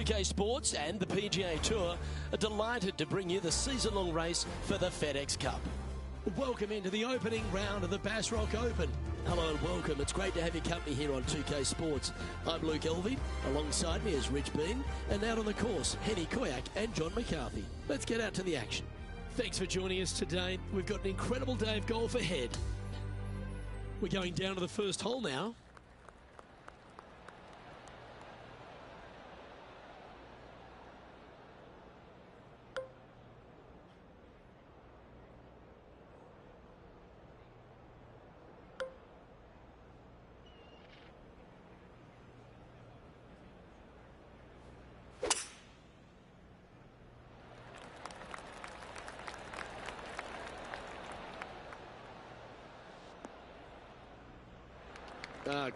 2K Sports and the PGA Tour are delighted to bring you the season-long race for the FedEx Cup. Welcome into the opening round of the Bass Rock Open. Hello and welcome. It's great to have your company here on 2K Sports. I'm Luke Elvey. Alongside me is Rich Bean. And out on the course, Henny Koyak and John McCarthy. Let's get out to the action. Thanks for joining us today. We've got an incredible day of golf ahead. We're going down to the first hole now.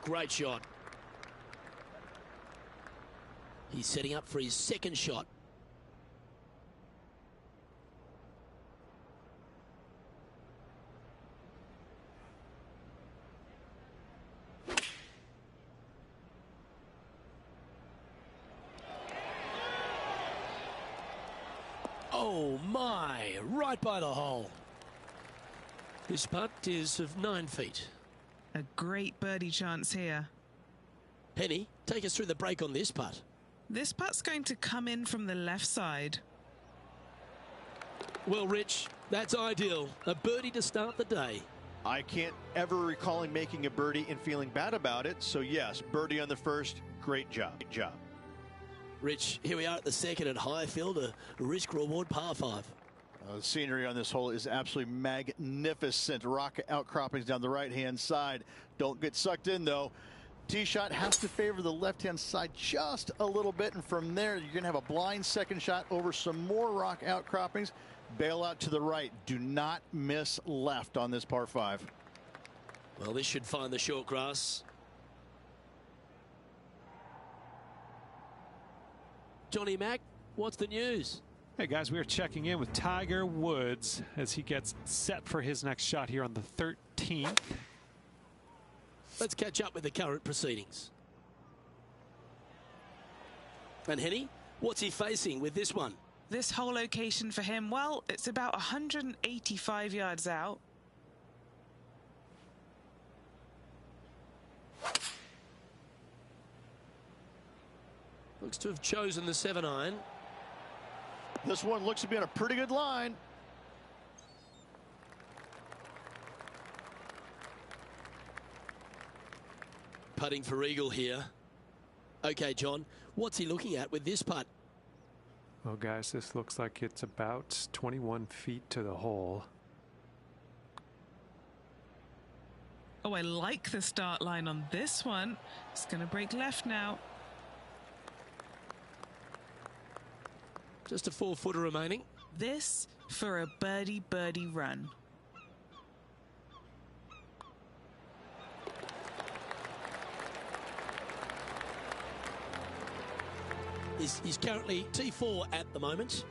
Great shot. He's setting up for his second shot. Oh my, right by the hole. This putt is of 9 feet. A great birdie chance here. Henny, take us through the break on this putt. This putt's going to come in from the left side. Well, Rich, that's ideal. A birdie to start the day. I can't ever recall him making a birdie and feeling bad about it. So yes, birdie on the first. Great job. Good job. Rich, here we are at the second at Highfield, a risk-reward par 5. The scenery on this hole is absolutely magnificent. Rock outcroppings down the right-hand side. Don't get sucked in, though. Tee shot has to favor the left-hand side just a little bit, and from there you're going to have a blind second shot over some more rock outcroppings. Bail out to the right. Do not miss left on this par 5. Well, this should find the short grass. Johnny Mack, what's the news? Hey guys, we are checking in with Tiger Woods as he gets set for his next shot here on the 13th. Let's catch up with the current proceedings. And Henny, what's he facing with this one? This whole location for him, well, it's about 185 yards out. Looks to have chosen the 7-iron. This one looks to be on a pretty good line. Putting for eagle here. Okay, John, what's he looking at with this putt? Well, guys, this looks like it's about 21 feet to the hole. Oh, I like the start line on this one. It's going to break left now. Just a 4-footer remaining. This for a birdie run. He's currently T4 at the moment.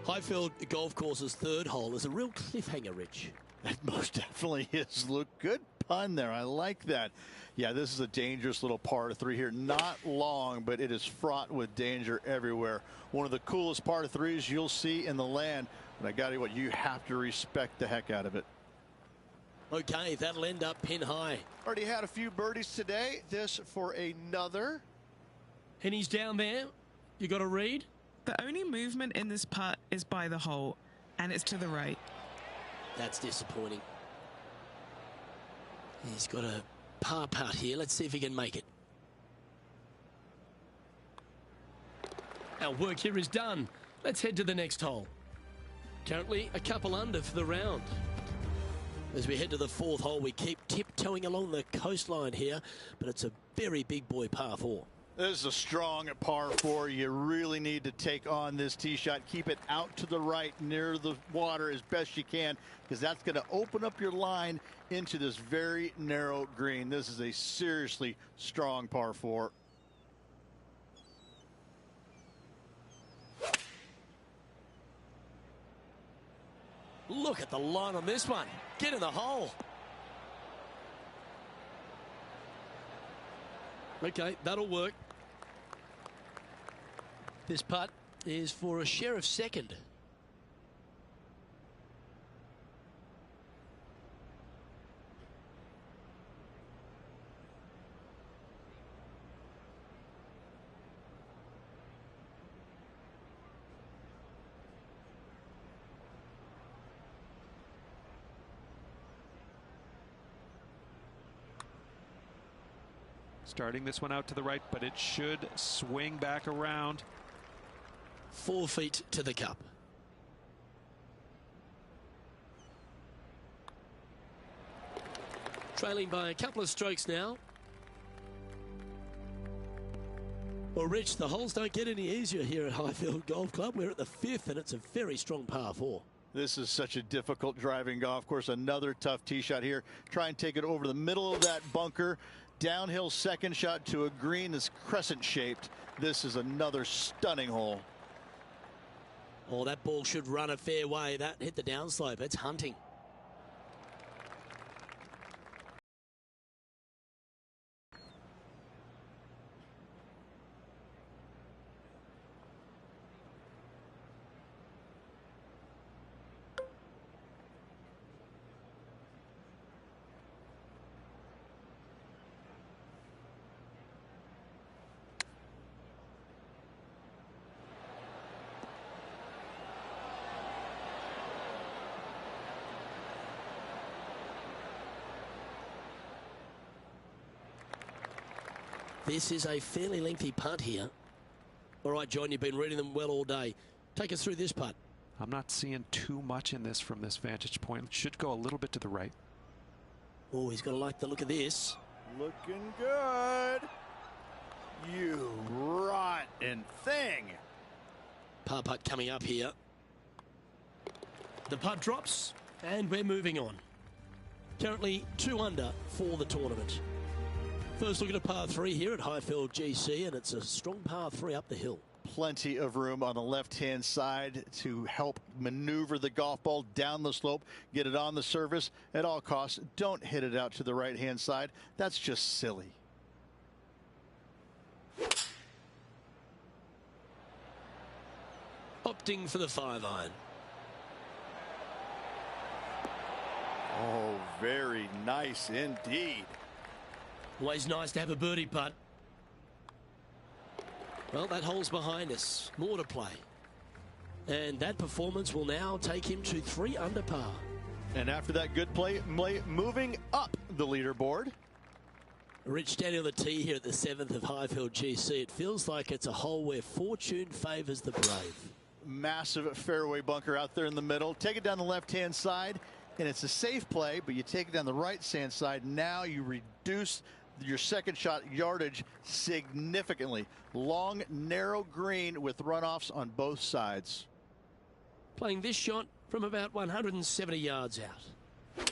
Highfield Golf Course's third hole is a real cliffhanger, Rich. That most definitely is. Luke, good pun there. I like that. Yeah, this is a dangerous little par 3 here. Not long, but it is fraught with danger everywhere. One of the coolest par 3s you'll see in the land. And I got to what, you have to respect the heck out of it. Okay, that'll end up pin high. Already had a few birdies today. This for another. And he's down there. You got to read. The only movement in this putt is by the hole, and it's to the right. That's disappointing. He's got a par putt here. Let's see if he can make it. Our work here is done. Let's head to the next hole. Currently a couple under for the round. As we head to the 4th hole, we keep tiptoeing along the coastline here, but it's a very big boy par 4. This is a strong par 4. You really need to take on this tee shot. Keep it out to the right near the water as best you can, because that's going to open up your line into this very narrow green. This is a seriously strong par 4. Look at the line on this one. Get in the hole. Okay, that'll work. This putt is for a share of second. Starting this one out to the right, but it should swing back around. 4 feet to the cup. Trailing by a couple of strokes now. Well, Rich, the holes don't get any easier here at Highfield Golf Club. We're at the 5th, and it's a very strong par 4. This is such a difficult driving golf course. Another tough tee shot here. Try and take it over the middle of that bunker. Downhill second shot to a green that's crescent shaped. This is another stunning hole. Oh, that ball should run a fair way. That hit the downslope. It's hunting. This is a fairly lengthy putt here. All right, John, you've been reading them well all day. Take us through this putt. I'm not seeing too much in this from this vantage point. It should go a little bit to the right. Oh, he's got to like the look of this. Looking good. You rotten thing. Par putt coming up here. The putt drops, and we're moving on. Currently 2 under for the tournament. First look at a par 3 here at Highfield GC, and it's a strong par 3 up the hill. Plenty of room on the left-hand side to help maneuver the golf ball down the slope, get it on the surface at all costs. Don't hit it out to the right-hand side. That's just silly. Opting for the 5-iron. Oh, very nice indeed. Always nice to have a birdie putt. Well, that hole's behind us. More to play. And that performance will now take him to 3 under par. And after that good play, moving up the leaderboard. Rich standing on the tee here at the 7th of Highfield GC. It feels like it's a hole where fortune favors the brave. Massive fairway bunker out there in the middle. Take it down the left-hand side, and it's a safe play, but you take it down the right-hand side. Now you reduce your second shot yardage significantly. Long, narrow green with runoffs on both sides. Playing this shot from about 170 yards out.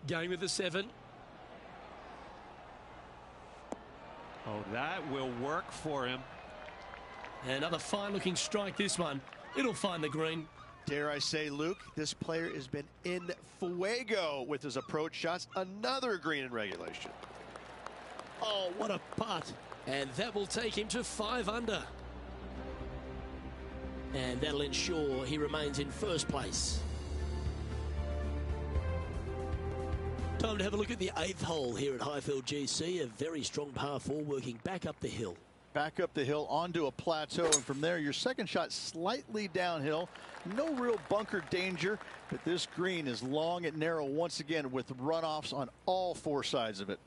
Going with the 7. Oh, that will work for him. Another fine-looking strike, this one. It'll find the green. Dare I say, Luke, this player has been in fuego with his approach shots. Another green in regulation. Oh, what a putt. And that will take him to 5 under. And that'll ensure he remains in first place. Time to have a look at the 8th hole here at Highfield GC. A very strong par 4 working back up the hill. Back up the hill onto a plateau, and from there your second shot slightly downhill. No real bunker danger, but this green is long and narrow once again with runoffs on all 4 sides of it.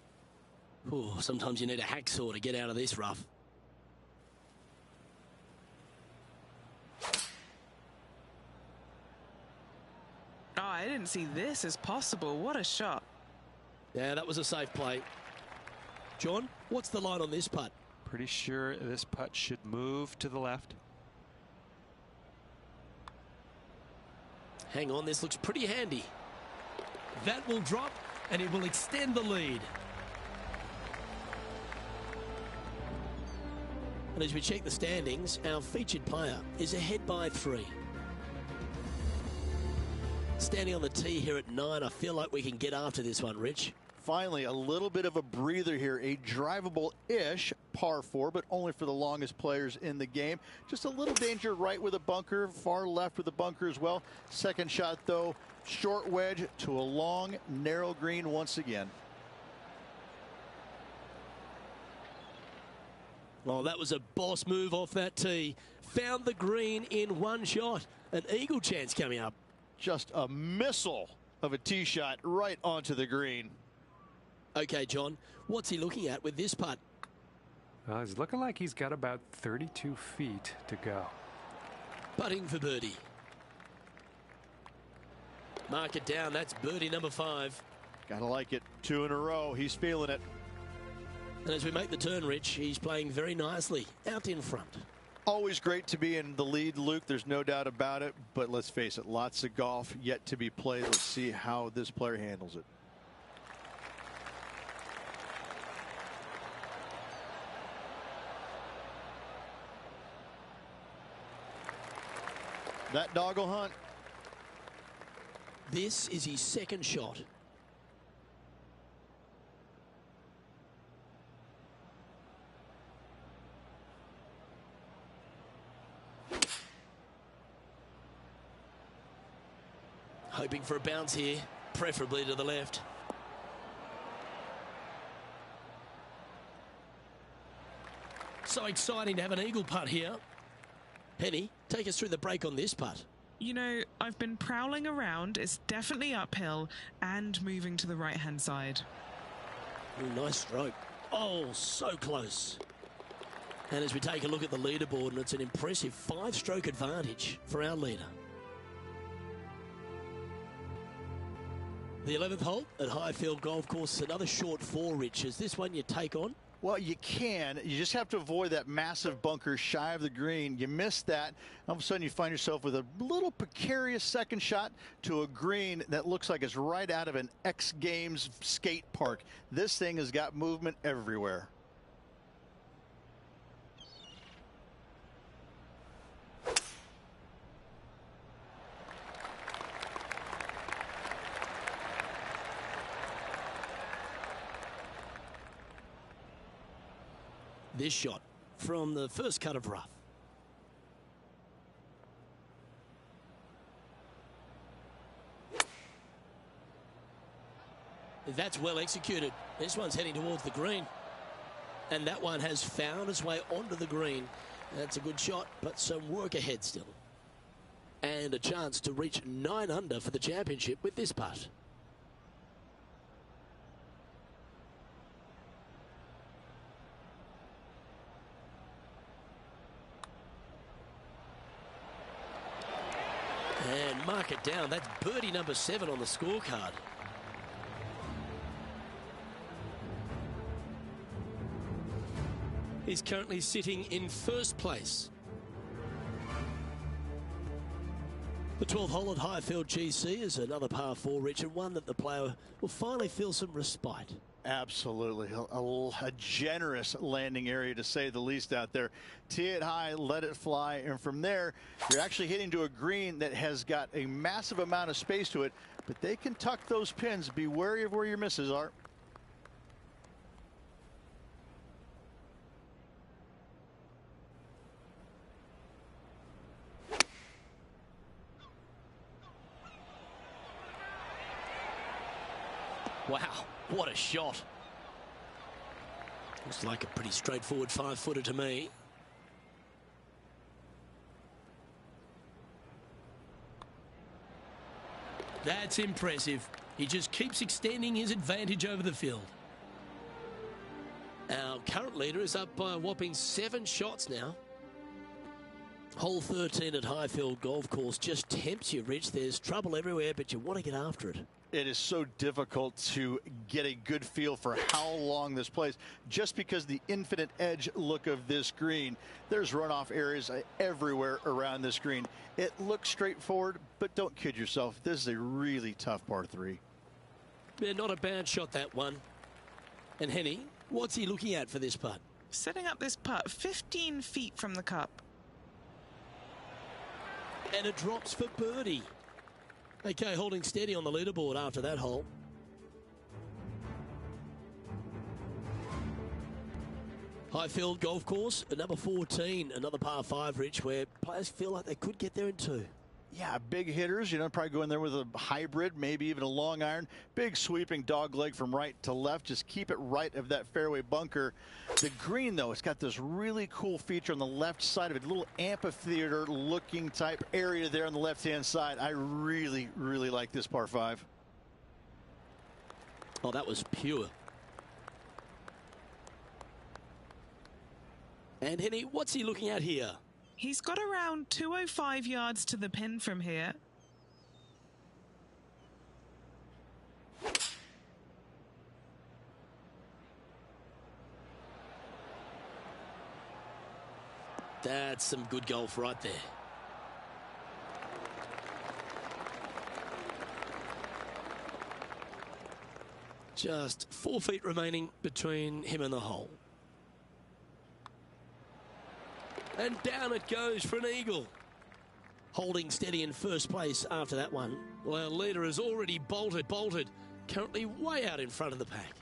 Ooh, sometimes you need a hacksaw to get out of this rough. Oh, I didn't see this as possible. What a shot. Yeah, that was a safe play. John, what's the line on this putt? Pretty sure this putt should move to the left. Hang on, this looks pretty handy. That will drop, and it will extend the lead. And as we check the standings, our featured player is ahead by 3. Standing on the tee here at 9, I feel like we can get after this one, Rich. finally a little bit of a breather here. A drivable-ish par 4, but only for the longest players in the game. Just a little danger right with a bunker, far left with a bunker as well. Second shot, though, short wedge to a long, narrow green once again. Well, that was a boss move off that tee. Found the green in one shot. An eagle chance coming up. Just a missile of a tee shot right onto the green. Okay, John, what's he looking at with this putt? Well, he's looking like he's got about 32 feet to go. Putting for birdie. Mark it down. That's birdie number 5. Gotta like it. 2 in a row. He's feeling it. And as we make the turn, Rich, he's playing very nicely out in front. Always great to be in the lead, Luke. There's no doubt about it. But let's face it, lots of golf yet to be played. Let's see how this player handles it. That dog will hunt. This is his second shot. Hoping for a bounce here, preferably to the left. So exciting to have an eagle putt here. Penny, take us through the break on this putt. You know, I've been prowling around. It's definitely uphill and moving to the right-hand side. Ooh, nice stroke. Oh, so close. And as we take a look at the leaderboard, and it's an impressive 5-stroke advantage for our leader. The 11th hole at Highfield Golf Course, another short 4, Rich. Is this one you take on? Well, you can. You just have to avoid that massive bunker shy of the green. You miss that. All of a sudden, you find yourself with a little precarious second shot to a green that looks like it's right out of an X Games skate park. This thing has got movement everywhere. This shot from the first cut of rough. That's well executed. This one's heading towards the green. And that one has found its way onto the green. That's a good shot, but some work ahead still. And a chance to reach 9 under for the championship with this putt. And mark it down. That's birdie number 7 on the scorecard. He's currently sitting in first place. The 12th hole at Highfield GC is another par 4, Richard, one that the player will finally feel some respite. Absolutely. A generous landing area, to say the least, out there. Tee it high, let it fly, and from there, you're actually hitting to a green that has got a massive amount of space to it, but they can tuck those pins. Be wary of where your misses are. Wow, what a shot. Looks like a pretty straightforward 5-footer to me. That's impressive. He just keeps extending his advantage over the field. Our current leader is up by a whopping 7 shots now. Hole 13 at Highfield Golf Course just tempts you, Rich. There's trouble everywhere, but you want to get after it. It is so difficult to get a good feel for how long this plays, just because the infinite edge look of this green. There's runoff areas everywhere around this green. It looks straightforward, but don't kid yourself. This is a really tough par 3. Yeah, not a bad shot, that one. And Henny, what's he looking at for this putt? Setting up this putt 15 feet from the cup. And it drops for birdie. Okay, holding steady on the leaderboard after that hole. Highfield Golf Course, at number 14, another par 5, Rich, where players feel like they could get there in 2. Yeah, big hitters, probably go in there with a hybrid, maybe even a long iron. Big sweeping dog leg from right to left. Just keep it right of that fairway bunker. The green, though, it's got this really cool feature on the left side of it. A little amphitheater looking type area there on the left-hand side. I really, really like this par 5. Oh, that was pure. And Henny, what's he looking at here? He's got around 205 yards to the pin from here. That's some good golf right there. Just 4 feet remaining between him and the hole. And down it goes for an eagle. Holding steady in first place after that one. Well, our leader has already bolted. Currently way out in front of the pack.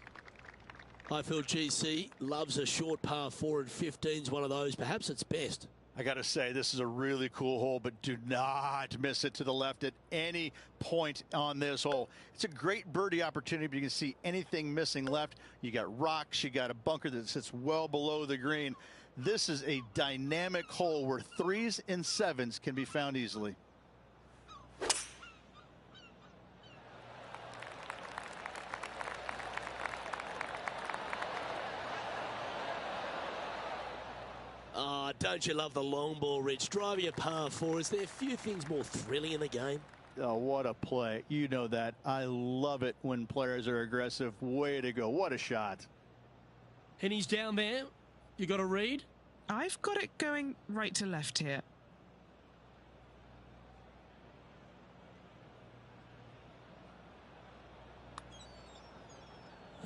Highfield GC loves a short par 4 and 15's one of those. Perhaps its best. I got to say, this is a really cool hole, but do not miss it to the left at any point on this hole. It's a great birdie opportunity, but you can see anything missing left. You got rocks, you got a bunker that sits well below the green. This is a dynamic hole where 3s and 7s can be found easily. Ah, don't you love the long ball, Rich? Driving a par 4. Is there a few things more thrilling in the game? Oh, what a play. You know that. I love it when players are aggressive. Way to go. What a shot. And he's down there. You got a read? I've got it going right to left here.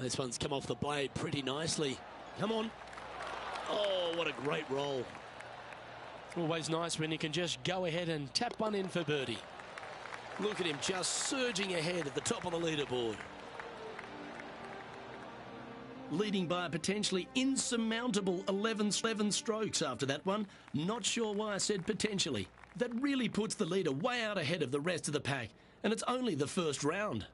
This one's come off the blade pretty nicely. Come on. Oh, what a great roll. Always nice when you can just go ahead and tap one in for birdie. Look at him just surging ahead at the top of the leaderboard. Leading by a potentially insurmountable 11 strokes after that one. Not sure why I said potentially. That really puts the leader way out ahead of the rest of the pack. And it's only the first round.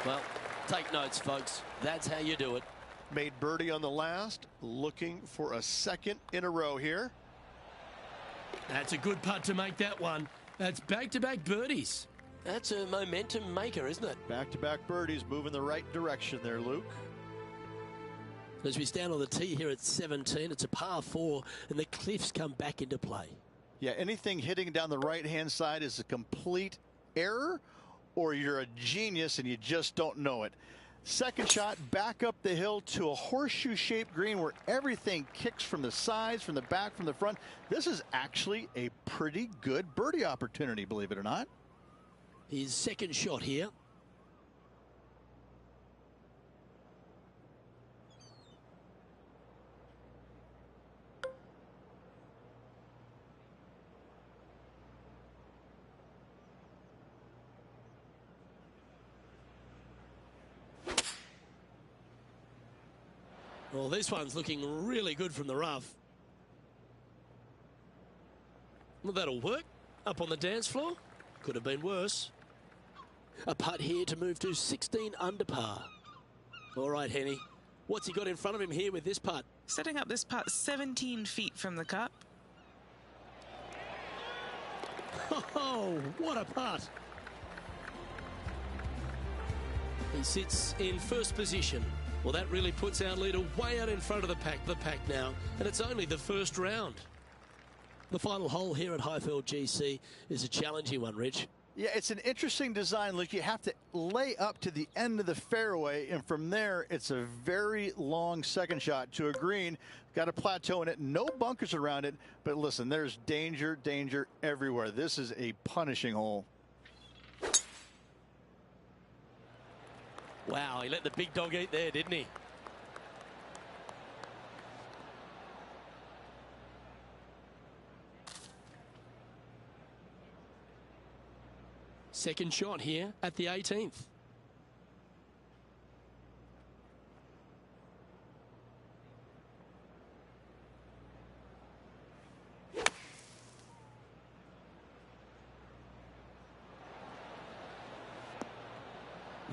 Well, take notes, folks. That's how you do it. Made birdie on the last, looking for a second in a row here. That's a good putt to make that one. That's back-to-back birdies. That's a momentum maker, isn't it? Back-to-back birdies, moving the right direction there, Luke. As we stand on the tee here at 17, it's a par 4, and the cliffs come back into play. Yeah, anything hitting down the right-hand side is a complete error, or you're a genius and you just don't know it. Second shot back up the hill to a horseshoe-shaped green where everything kicks from the sides, from the back, from the front. This is actually a pretty good birdie opportunity, believe it or not. His second shot here. Well, this one's looking really good from the rough. Well, that'll work. Up on the dance floor. Could have been worse. A putt here to move to 16 under par. All right, Henny. What's he got in front of him here with this putt? Setting up this putt 17 feet from the cup. Oh, what a putt. He sits in first position. Well, that really puts our leader way out in front of the pack now, and it's only the first round. The final hole here at Highfield GC is a challenging one, Rich. Yeah, it's an interesting design. Look, you have to lay up to the end of the fairway, and from there, it's a very long second shot to a green. Got a plateau in it, no bunkers around it, but listen, there's danger everywhere. This is a punishing hole. Wow, he let the big dog eat there, didn't he? Second shot here at the 18th.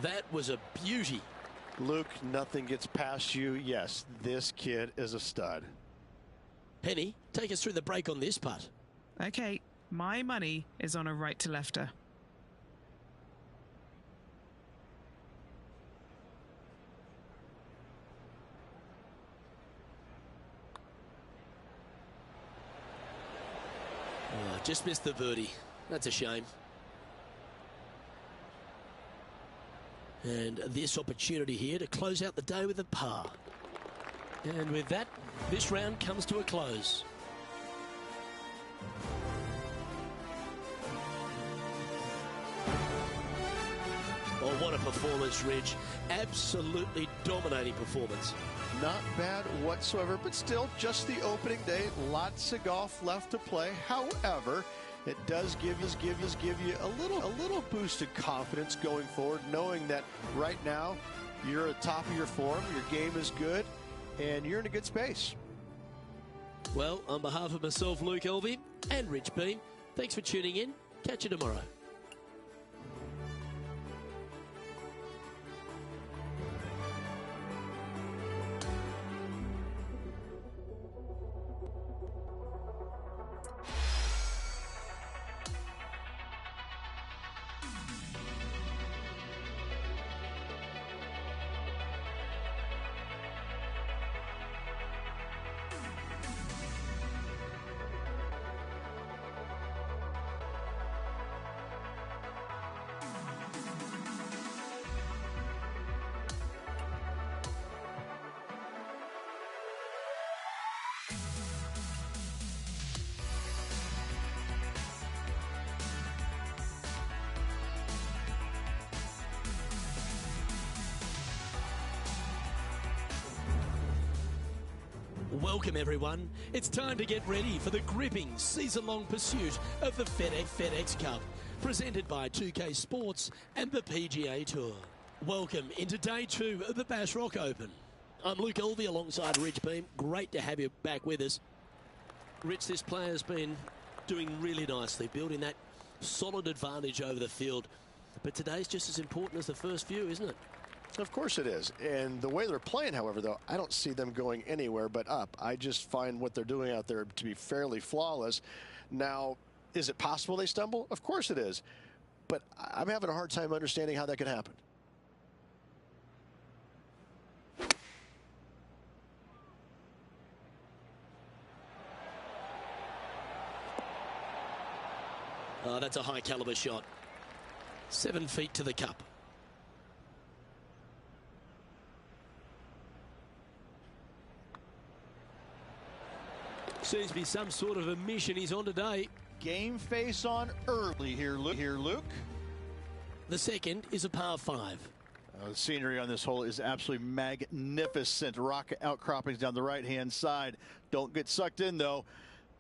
That was a beauty. Luke, nothing gets past you. Yes, this kid is a stud. Penny, take us through the break on this putt. Okay, my money is on a right to lefter. Oh, just missed the birdie. That's a shame. And this opportunity here to close out the day with a par. And with that, this round comes to a close. Oh, what a performance, Ridge. Absolutely dominating performance. Not bad whatsoever, but still just the opening day. Lots of golf left to play. However, it does give you a little boost of confidence going forward, knowing that right now you're at the top of your form, your game is good, and you're in a good space. Well, on behalf of myself, Luke Elvey, and Rich Beem, thanks for tuning in. Catch you tomorrow. Welcome everyone. It's time to get ready for the gripping season-long pursuit of the FedEx Cup, presented by 2K Sports and the PGA Tour. Welcome into day 2 of the Bass Rock Open. I'm Luke Elvey alongside Rich Beem. Great to have you back with us. Rich, this player's been doing really nicely, building that solid advantage over the field. But today's just as important as the first few, isn't it? Of course it is. And the way they're playing, however, though, I don't see them going anywhere but up. I just find what they're doing out there to be fairly flawless. Now, is it possible they stumble? Of course it is. But I'm having a hard time understanding how that could happen. Oh, that's a high caliber shot. 7 feet to the cup. Seems to be some sort of a mission he's on today. Game face on early here, Luke. The second is a par 5. The scenery on this hole is absolutely magnificent. Rock outcroppings down the right-hand side. Don't get sucked in, though.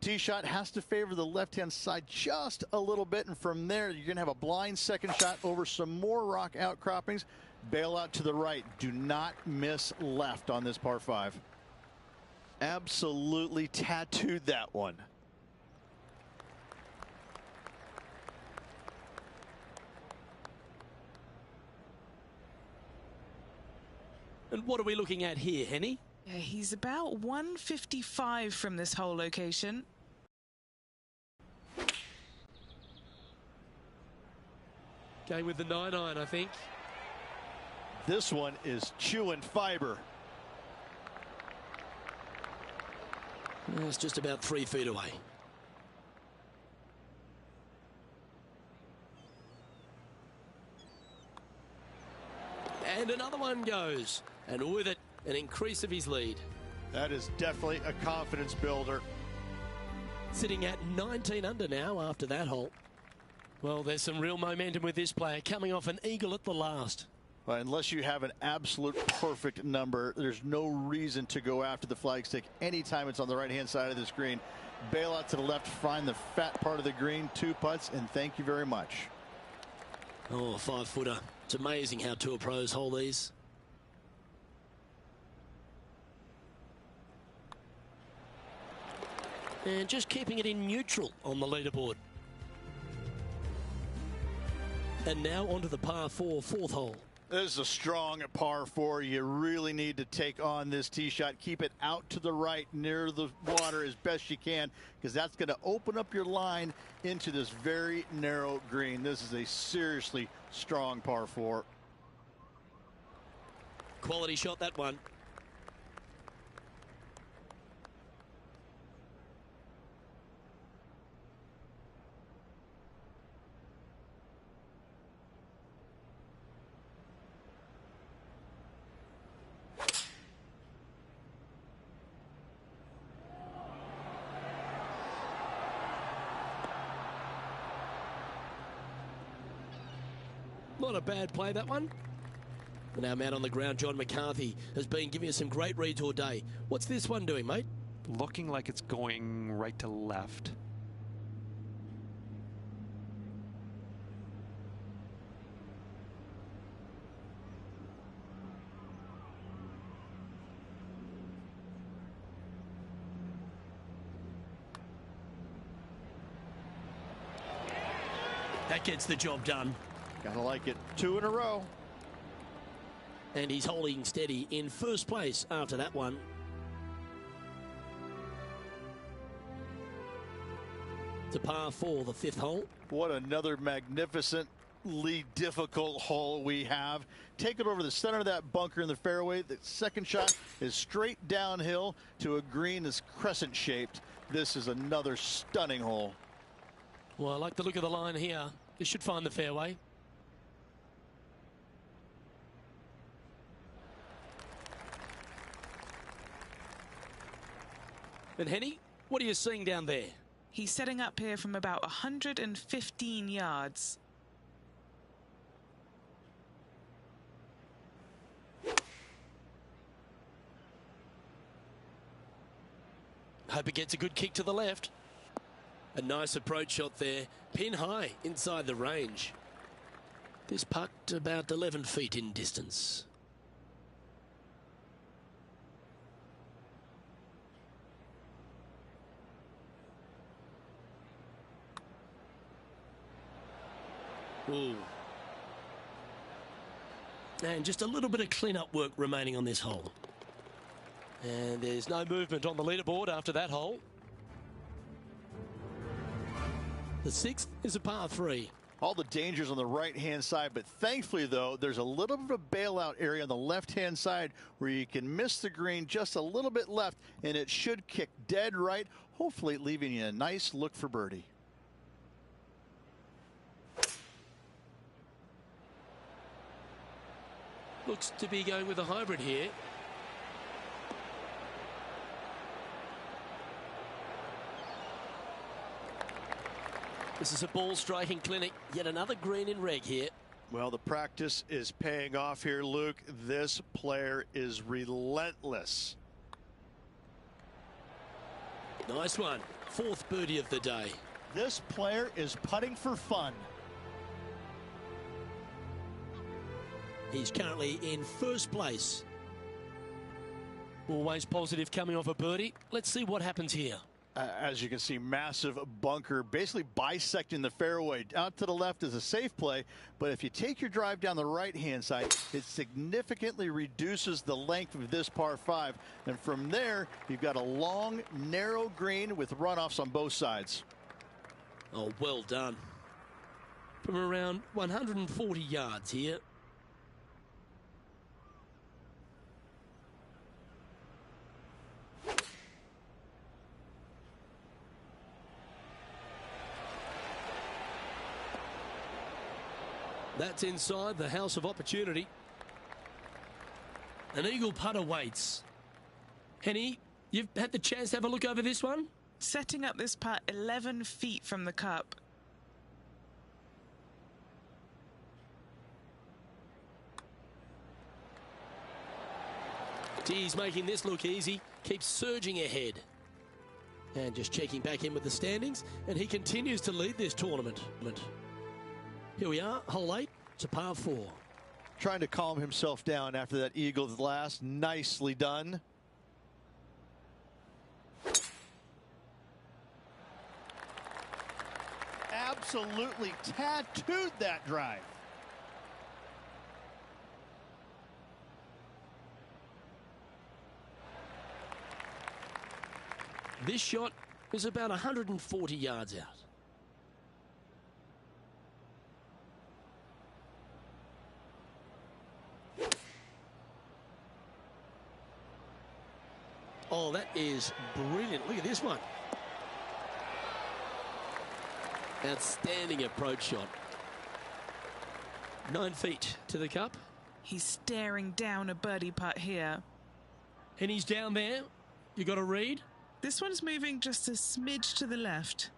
Tee shot has to favor the left-hand side just a little bit, and from there you're going to have a blind second shot over some more rock outcroppings. Bail out to the right. Do not miss left on this par 5. Absolutely tattooed that one. And what are we looking at here, Henny? Yeah, he's about 155 from this hole location. Going with the 9-iron, I think. This one is chewing fiber. It's just about 3 feet away. And another one goes. And with it, an increase of his lead. That is definitely a confidence builder. Sitting at 19 under now after that hole. Well, there's some real momentum with this player coming off an eagle at the last. Well, unless you have an absolute perfect number, there's no reason to go after the flag stick anytime it's on the right-hand side of this green. Bail out to the left, find the fat part of the green, 2 putts, and thank you very much. Oh, 5-footer. It's amazing how tour pros hole these. And just keeping it in neutral on the leaderboard. And now onto the par 4 fourth hole. This is a strong par 4. You really need to take on this tee shot. Keep it out to the right near the water as best you can, because that's going to open up your line into this very narrow green. This is a seriously strong par 4. Quality shot, that one. Not a bad play, that one. And our man on the ground, John McCarthy, has been giving us some great reads all day. What's this one doing, mate? Looking like it's going right to left. That gets the job done. Gotta like it. 2 in a row. And he's holding steady in first place after that one. It's a par 4, the 5th hole. What another magnificently difficult hole we have. Take it over the center of that bunker in the fairway. The second shot is straight downhill to a green that's crescent shaped. This is another stunning hole. Well, I like the look of the line here. This should find the fairway. And Henny, what are you seeing down there? He's setting up here from about 115 yards. Hope it gets a good kick to the left. A nice approach shot there. Pin high inside the range. This putt about 11 feet in distance. Ooh. And just a little bit of clean-up work remaining on this hole. And there's no movement on the leaderboard after that hole. The 6th is a par 3. All the dangers on the right-hand side, but thankfully, though, there's a little bit of a bailout area on the left-hand side where you can miss the green just a little bit left, and it should kick dead right, hopefully leaving you a nice look for birdie. Looks to be going with a hybrid here. This is a ball striking clinic. Yet another green in reg here. Well, the practice is paying off here, Luke. This player is relentless. Nice one. 4th birdie of the day. This player is putting for fun. He's currently in first place. Always positive coming off a birdie. Let's see what happens here. As you can see, massive bunker basically bisecting the fairway. Out to the left is a safe play, but if you take your drive down the right-hand side, it significantly reduces the length of this par 5. And from there, you've got a long, narrow green with runoffs on both sides. Oh, well done. From around 140 yards here. That's inside the house of opportunity. An eagle putt awaits. Henny, you've had the chance to have a look over this one? Setting up this putt 11 feet from the cup. He's making this look easy. Keeps surging ahead. And just checking back in with the standings. And he continues to lead this tournament. Here we are, hole 8. It's a par 4. Trying to calm himself down after that eagle at the last. Nicely done. Absolutely tattooed that drive. This shot is about 140 yards out. Oh, that is brilliant. Look at this one. Outstanding approach shot. 9 feet to the cup. He's staring down a birdie putt here. And he's down there. You got to read. This one's moving just a smidge to the left.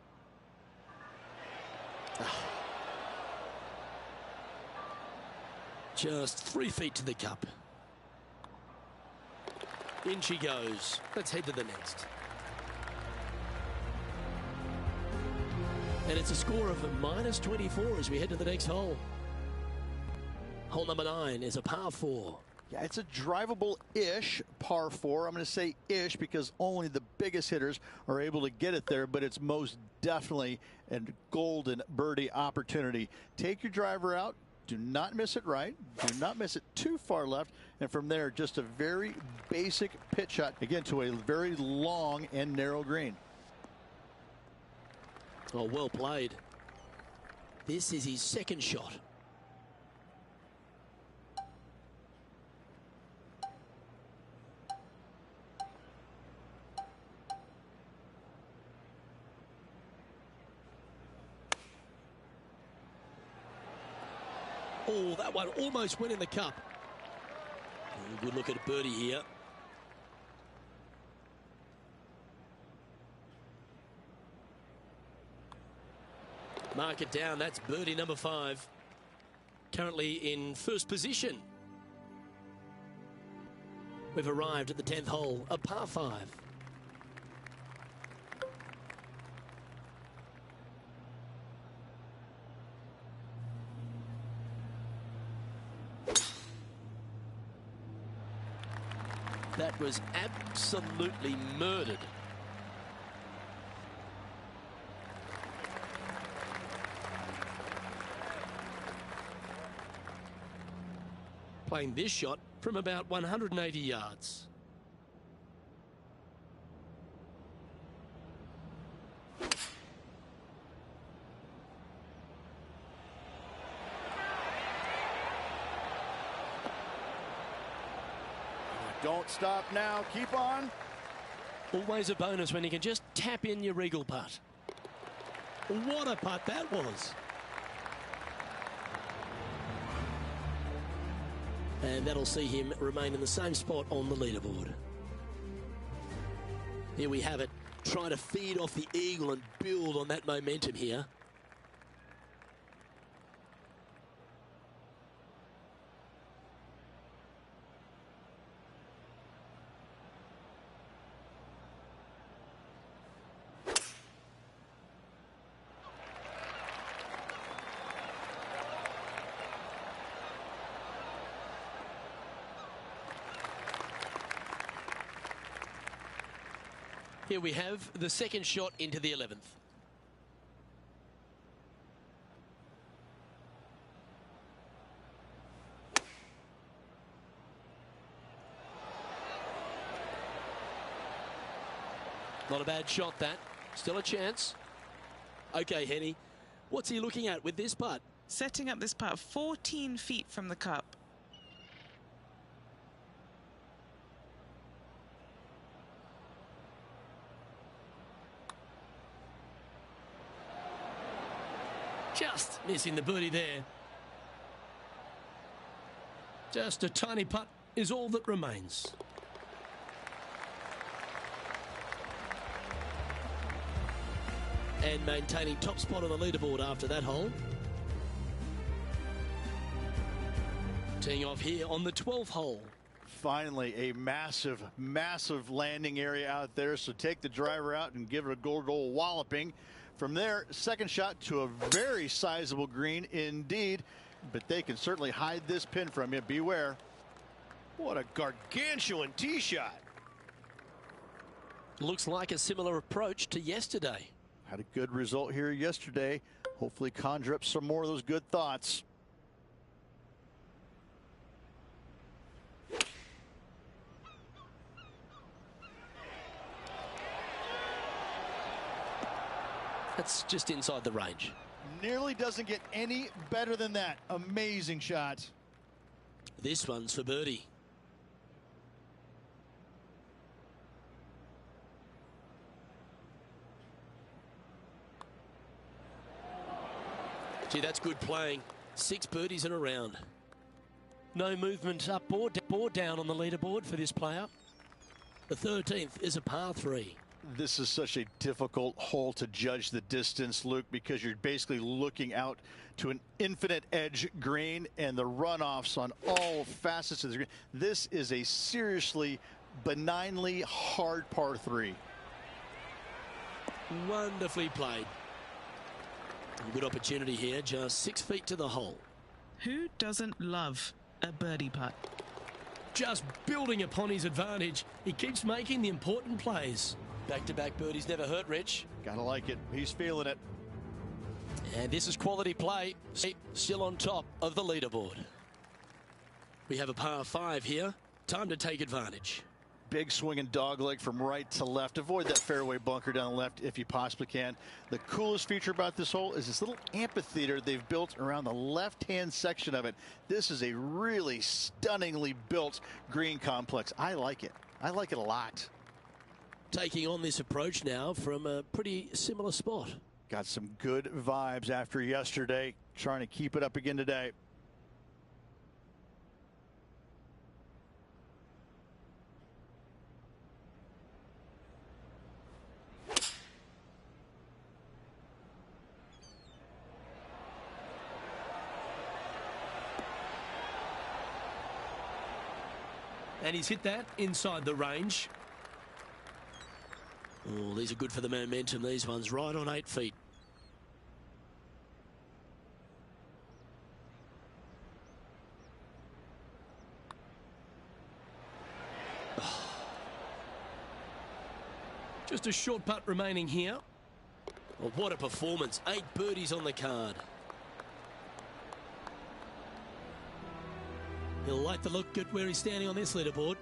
Just 3 feet to the cup. In she goes. Let's head to the next. And it's a score of -24 as we head to the next hole. Hole number 9 is a par 4. Yeah, it's a drivable-ish par 4. I'm going to say ish because only the biggest hitters are able to get it there, but it's most definitely a golden birdie opportunity. Take your driver out. Do not miss it right. Do not miss it too far left. And from there, just a very basic pitch shot, again, to a very long and narrow green. Oh, well played. This is his second shot. Oh, that one almost went in the cup. Oh, good look at a birdie here. Mark it down. That's birdie number 5. Currently in first position. We've arrived at the 10th hole, a par 5. That was absolutely murdered. Playing this shot from about 180 yards. Don't stop now. Keep on. Always a bonus when you can just tap in your regal putt. What a putt that was. And that'll see him remain in the same spot on the leaderboard. Here we have it. Trying to feed off the eagle and build on that momentum here. Here we have the second shot into the 11th. Not a bad shot, that. Still a chance. Okay, Henny. What's he looking at with this putt? Setting up this putt 14 feet from the cup. Just missing the birdie there. Just a tiny putt is all that remains. And maintaining top spot on the leaderboard after that hole. Teeing off here on the 12th hole. Finally, a massive, massive landing area out there. So take the driver out and give it a good old walloping. From there, second shot to a very sizable green indeed. But they can certainly hide this pin from you. Beware. What a gargantuan tee shot. Looks like a similar approach to yesterday. Had a good result here yesterday. Hopefully conjure up some more of those good thoughts. That's just inside the range. Nearly doesn't get any better than that. Amazing shot. This one's for birdie. Gee, that's good playing. 6 birdies in a round. No movement up or down on the leaderboard for this player. The 13th is a par 3. This is such a difficult hole to judge the distance, Luke, because you're basically looking out to an infinite edge green and the runoffs on all facets of the green. This is a seriously benignly hard par 3. Wonderfully played. Good opportunity here, just 6 feet to the hole. Who doesn't love a birdie putt? Just building upon his advantage. He keeps making the important plays. Back-to-back birdies never hurt, Rich. Gotta like it. He's feeling it. And this is quality play. Still on top of the leaderboard. We have a par 5 here. Time to take advantage. Big swinging dog leg from right to left. Avoid that fairway bunker down the left if you possibly can. The coolest feature about this hole is this little amphitheater they've built around the left-hand section of it. This is a really stunningly built green complex. I like it. I like it a lot. Taking on this approach now from a pretty similar spot. Got some good vibes after yesterday. Trying to keep it up again today. And he's hit that inside the range. Oh, these are good for the momentum, these ones, right on 8 feet. Oh. Just a short putt remaining here. Oh, what a performance. 8 birdies on the card. He'll like the look at where he's standing on this leaderboard.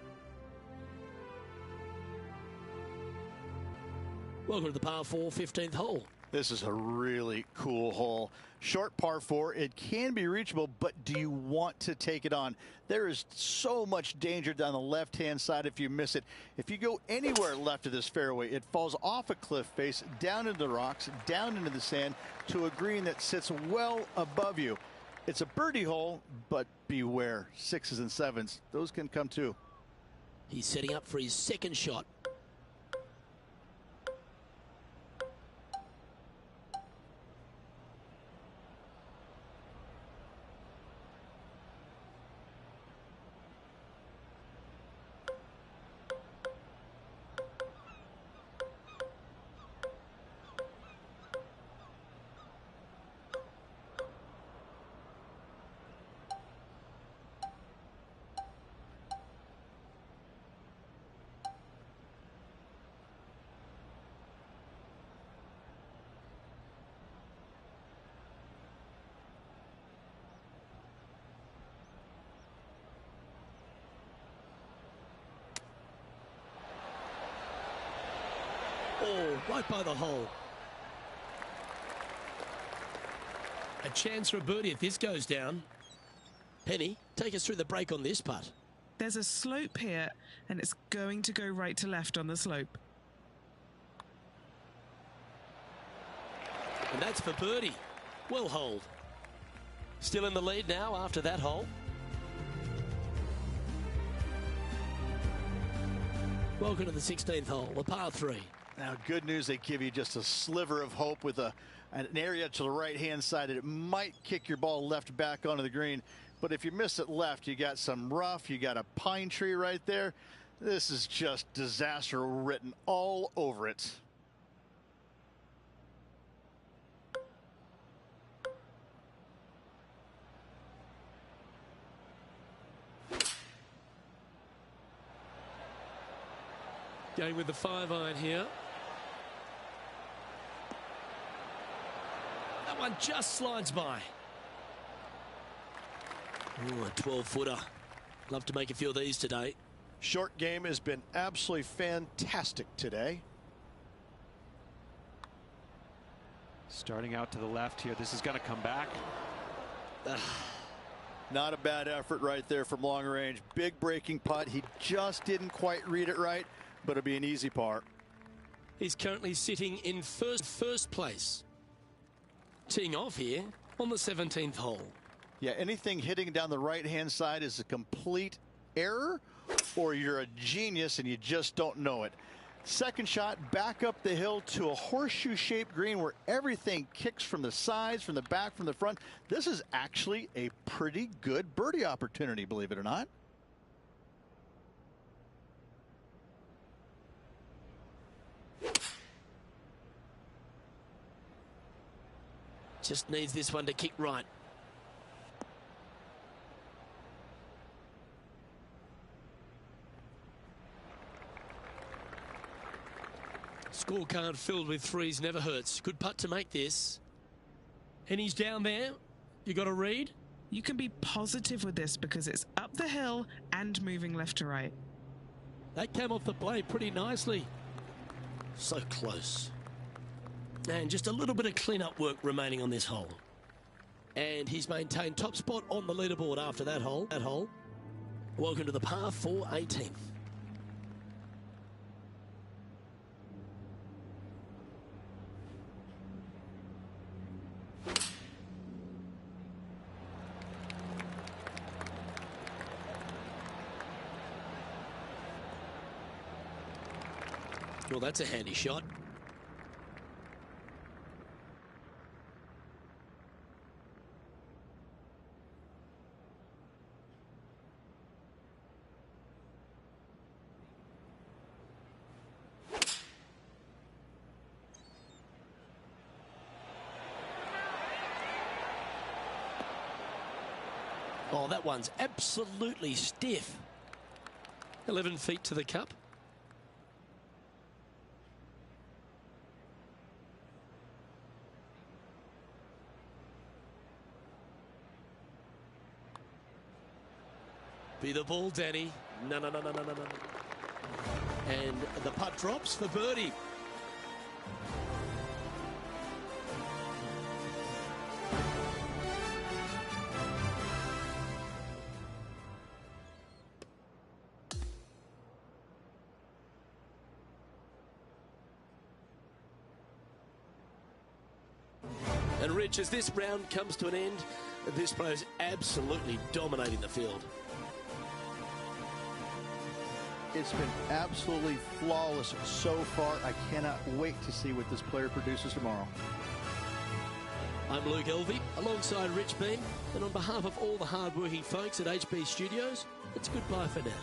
Welcome to the par 4 15th hole. This is a really cool hole. Short par 4. It can be reachable, but do you want to take it on? There is so much danger down the left-hand side if you miss it. If you go anywhere left of this fairway, it falls off a cliff face, down into the rocks, down into the sand, to a green that sits well above you. It's a birdie hole, but beware. 6s and 7s. Those can come too. He's setting up for his second shot. Oh, right by the hole. A chance for a birdie if this goes down. Penny, take us through the break on this putt. There's a slope here, and it's going to go right to left on the slope. And that's for birdie. Well holed. Still in the lead now after that hole. Welcome to the 16th hole, a par 3. Now, good news, they give you just a sliver of hope with an area to the right-hand side that it might kick your ball left back onto the green. But if you miss it left, you got some rough, you got a pine tree right there. This is just disaster written all over it. Going with the 5-iron here. That one just slides by. Ooh, a 12-footer. Love to make a few of these today. Short game has been absolutely fantastic today. Starting out to the left here. This is going to come back. Not a bad effort right there from long range. Big breaking putt. He just didn't quite read it right, but it'll be an easy par. He's currently sitting in first place. Teeing off here on the 17th hole. Yeah, anything hitting down the right-hand side is a complete error, or you're a genius and you just don't know it. Second shot, back up the hill to a horseshoe-shaped green where everything kicks from the sides, from the back, from the front. This is actually a pretty good birdie opportunity, believe it or not. Just needs this one to kick right. Scorecard filled with threes never hurts. Good putt to make this. And he's down there. You got to read. You can be positive with this because it's up the hill and moving left to right. That came off the blade pretty nicely. So close. And just a little bit of clean-up work remaining on this hole. And he's maintained top spot on the leaderboard after that hole. Welcome to the par 4 18th. Well, that's a handy shot. Oh, that one's absolutely stiff. 11 feet to the cup. Be the ball, Danny. No. And the putt drops for birdie. And Rich, as this round comes to an end, this player is absolutely dominating the field. It's been absolutely flawless so far. I cannot wait to see what this player produces tomorrow. I'm Luke Elvey, alongside Rich Beem, and on behalf of all the hard-working folks at HB Studios, it's goodbye for now.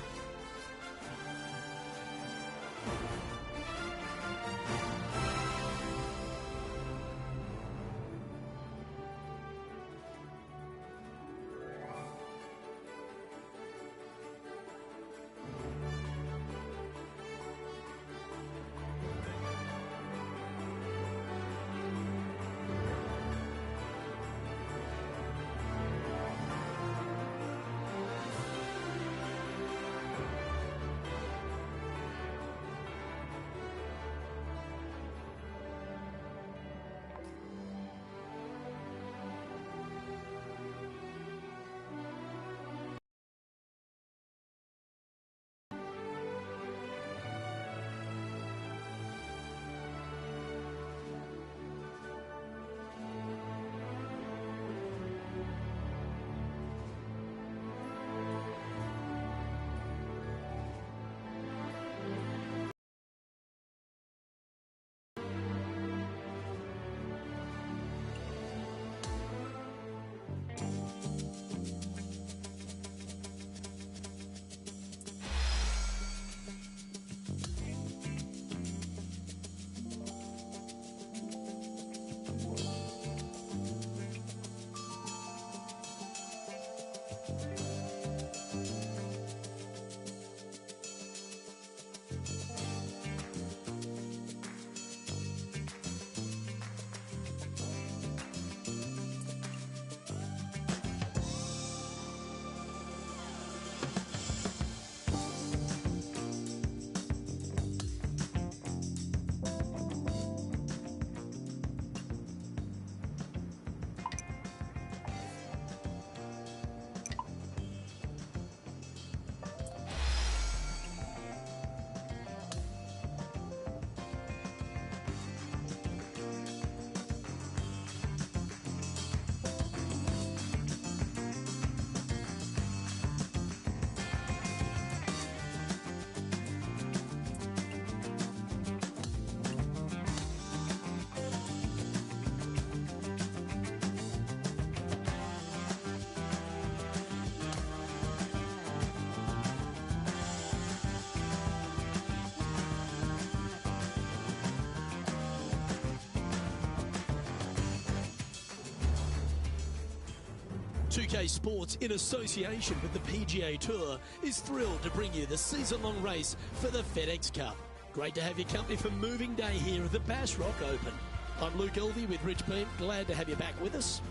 2K Sports, in association with the PGA Tour, is thrilled to bring you the season-long race for the FedEx Cup. Great to have your company for moving day here at the Bass Rock Open. I'm Luke Elvey with Rich Beem. Glad to have you back with us.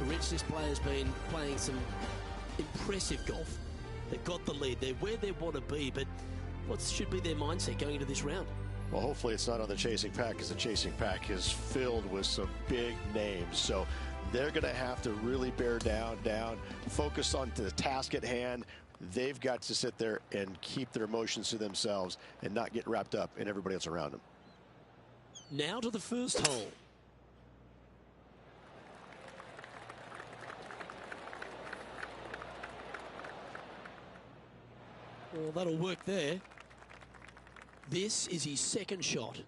Rich, this player's been playing some impressive golf. They've got the lead. They're where they want to be, but what should be their mindset going into this round? Well, hopefully it's not on the chasing pack, because the chasing pack is filled with some big names. So they're going to have to really bear down, focus on the task at hand. They've got to sit there and keep their emotions to themselves and not get wrapped up in everybody else around them. Now to the first hole. Well, that'll work there. This is his second shot.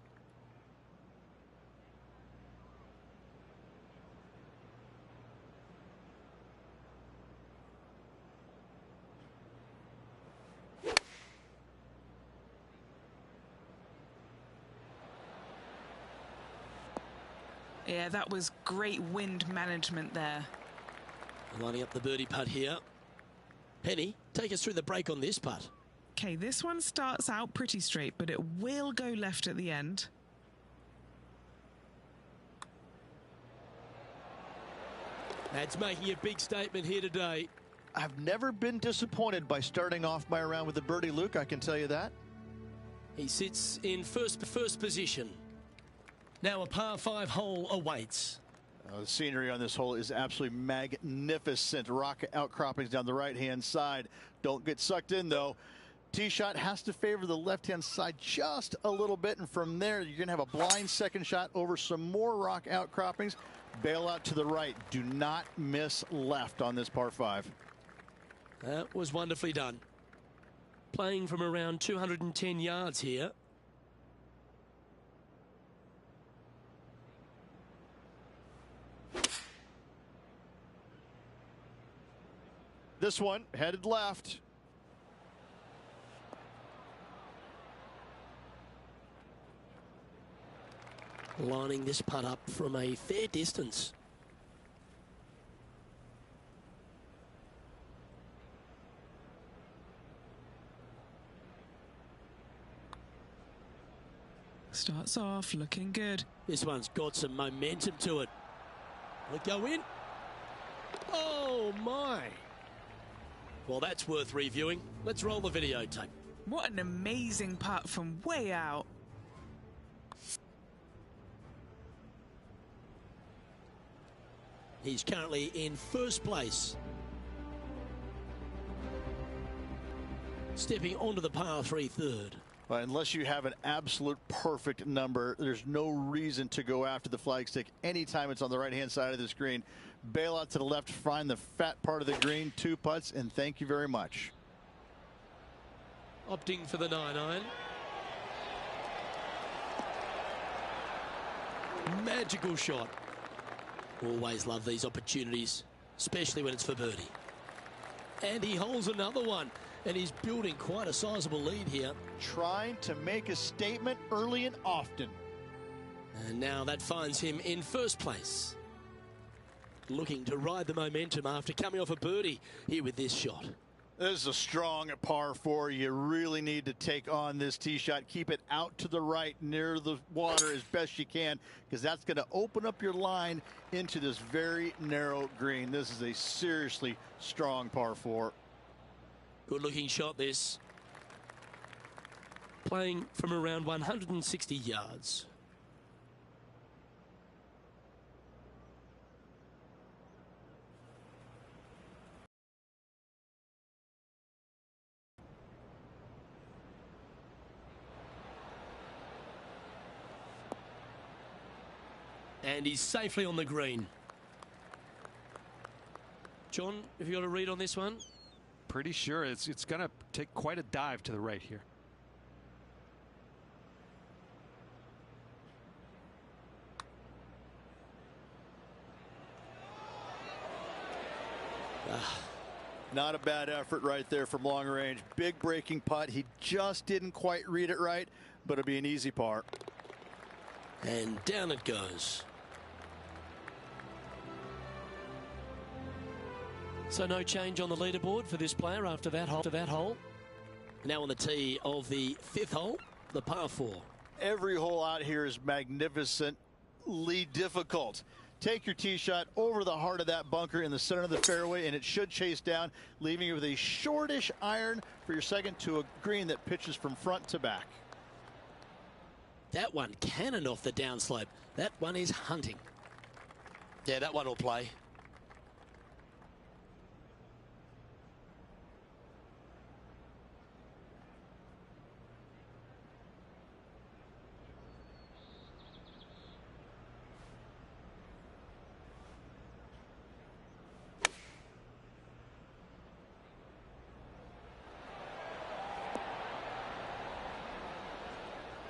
Yeah, that was great wind management there. Lining up the birdie putt here. Penny, take us through the break on this putt. Okay, this one starts out pretty straight, but it will go left at the end. That's making a big statement here today. I've never been disappointed by starting off my round with a birdie, Luke, I can tell you that. He sits in first position. Now a par 5 hole awaits. The scenery on this hole is absolutely magnificent. Rock outcroppings down the right-hand side. Don't get sucked in, though. Tee shot has to favor the left-hand side just a little bit, and from there you're going to have a blind second shot over some more rock outcroppings. Bail out to the right. Do not miss left on this par 5. That was wonderfully done. Playing from around 210 yards here. This one headed left. Lining this putt up from a fair distance. Starts off looking good. This one's got some momentum to it. Will it go in? Oh my! Well, that's worth reviewing. Let's roll the videotape. What an amazing putt from way out. He's currently in first place. Stepping onto the par 3 third. Well, unless you have an absolute perfect number, there's no reason to go after the flagstick anytime it's on the right-hand side of the screen. Bail out to the left, find the fat part of the green, 2 putts, and thank you very much. Opting for the 9-iron. Magical shot. Always love these opportunities, especially when it's for birdie. And he holds another one, and he's building quite a sizable lead here. Trying to make a statement early and often. And now that finds him in first place. Looking to ride the momentum after coming off a birdie here with this shot. This is a strong par 4. You really need to take on this tee shot. Keep it out to the right near the water as best you can, because that's going to open up your line into this very narrow green. This is a seriously strong par 4. Good looking shot this. Playing from around 160 yards. And he's safely on the green. John, have you got a read on this one? Pretty sure it's going to take quite a dive to the right here. Not a bad effort right there from long range. Big breaking putt. He just didn't quite read it right, but it'll be an easy par. And down it goes. So no change on the leaderboard for this player after that hole. Now on the tee of the 5th hole, the par 4. Every hole out here is magnificently difficult. Take your tee shot over the heart of that bunker in the center of the fairway, and it should chase down, leaving you with a shortish iron for your second to a green that pitches from front to back. That one cannon off the downslope. That one is hunting. Yeah, that one will play.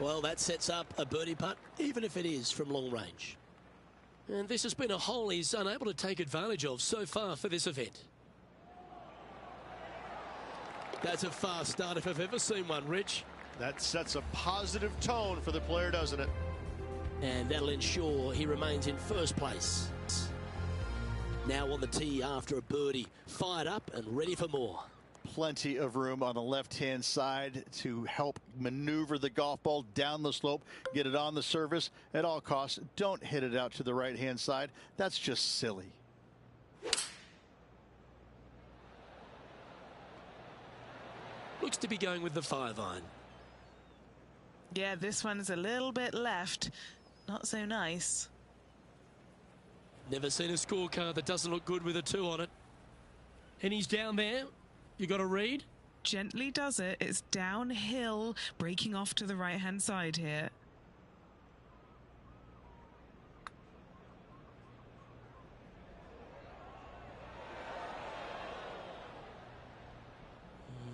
Well, that sets up a birdie putt, even if it is from long range. And this has been a hole he's unable to take advantage of so far for this event. That's a fast start if I've ever seen one, Rich. That sets a positive tone for the player, doesn't it? And that'll ensure he remains in first place. Now on the tee after a birdie, fired up and ready for more. Plenty of room on the left-hand side to help maneuver the golf ball down the slope, get it on the surface at all costs. Don't hit it out to the right-hand side. That's just silly. Looks to be going with the 5-iron. Yeah, this one's a little bit left. Not so nice. Never seen a scorecard that doesn't look good with a 2 on it. And he's down there. You got to read? Gently does it. It's downhill, breaking off to the right-hand side here.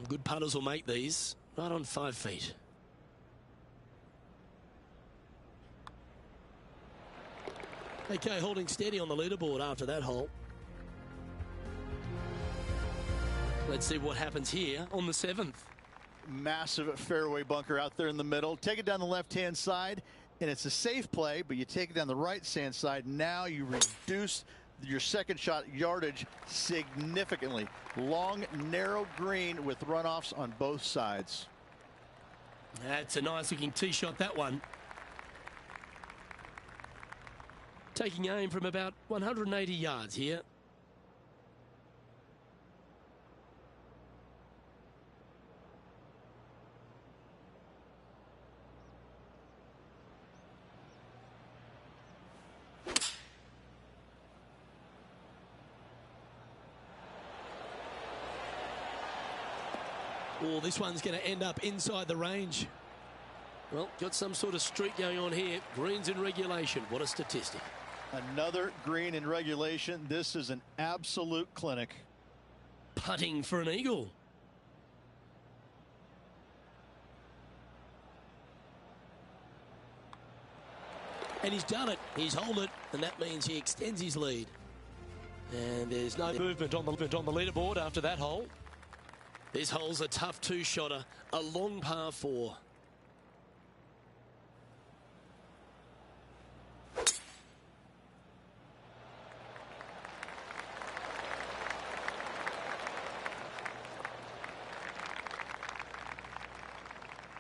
Good putters will make these. Right on 5 feet. Okay, holding steady on the leaderboard after that hole. Let's see what happens here on the 7th. Massive fairway bunker out there in the middle. Take it down the left-hand side, and it's a safe play, but you take it down the right-hand side. Now you reduce your second shot yardage significantly. Long, narrow green with runoffs on both sides. That's a nice-looking tee shot, that one. Taking aim from about 180 yards here. Oh, this one's going to end up inside the range. Well, got some sort of streak going on here. Greens in regulation. What a statistic. Another green in regulation. This is an absolute clinic. Putting for an eagle. And he's done it. He's holed it, and that means he extends his lead. And there's no movement on the leaderboard after that hole. This hole's a tough 2-shotter, a long par 4.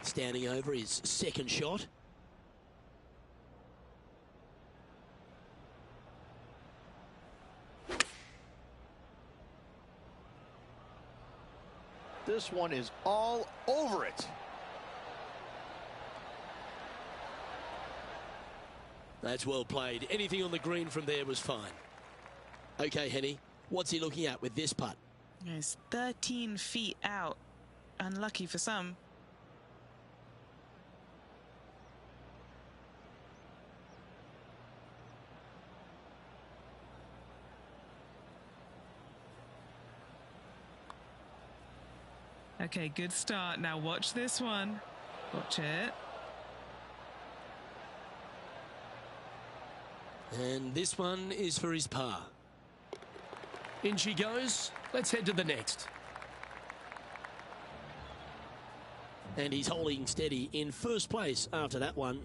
Standing over his second shot. This one is all over it. That's well played. Anything on the green from there was fine. Okay, Henny, what's he looking at with this putt? It's 13 feet out. Unlucky for some. Okay, good start. Now watch this one. Watch it. And this one is for his par. In she goes. Let's head to the next. And he's holding steady in first place after that one.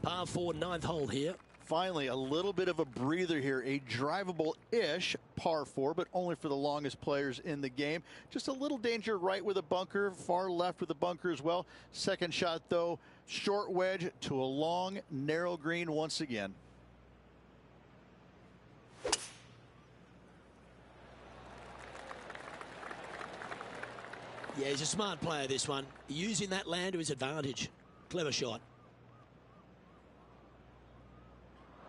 Par 4, 9th hole here. Finally, a little bit of a breather here. A drivable-ish par 4, but only for the longest players in the game. Just a little danger right with a bunker, far left with a bunker as well. Second shot, though, short wedge to a long, narrow green once again. Yeah, he's a smart player, this one. Using that land to his advantage. Clever shot.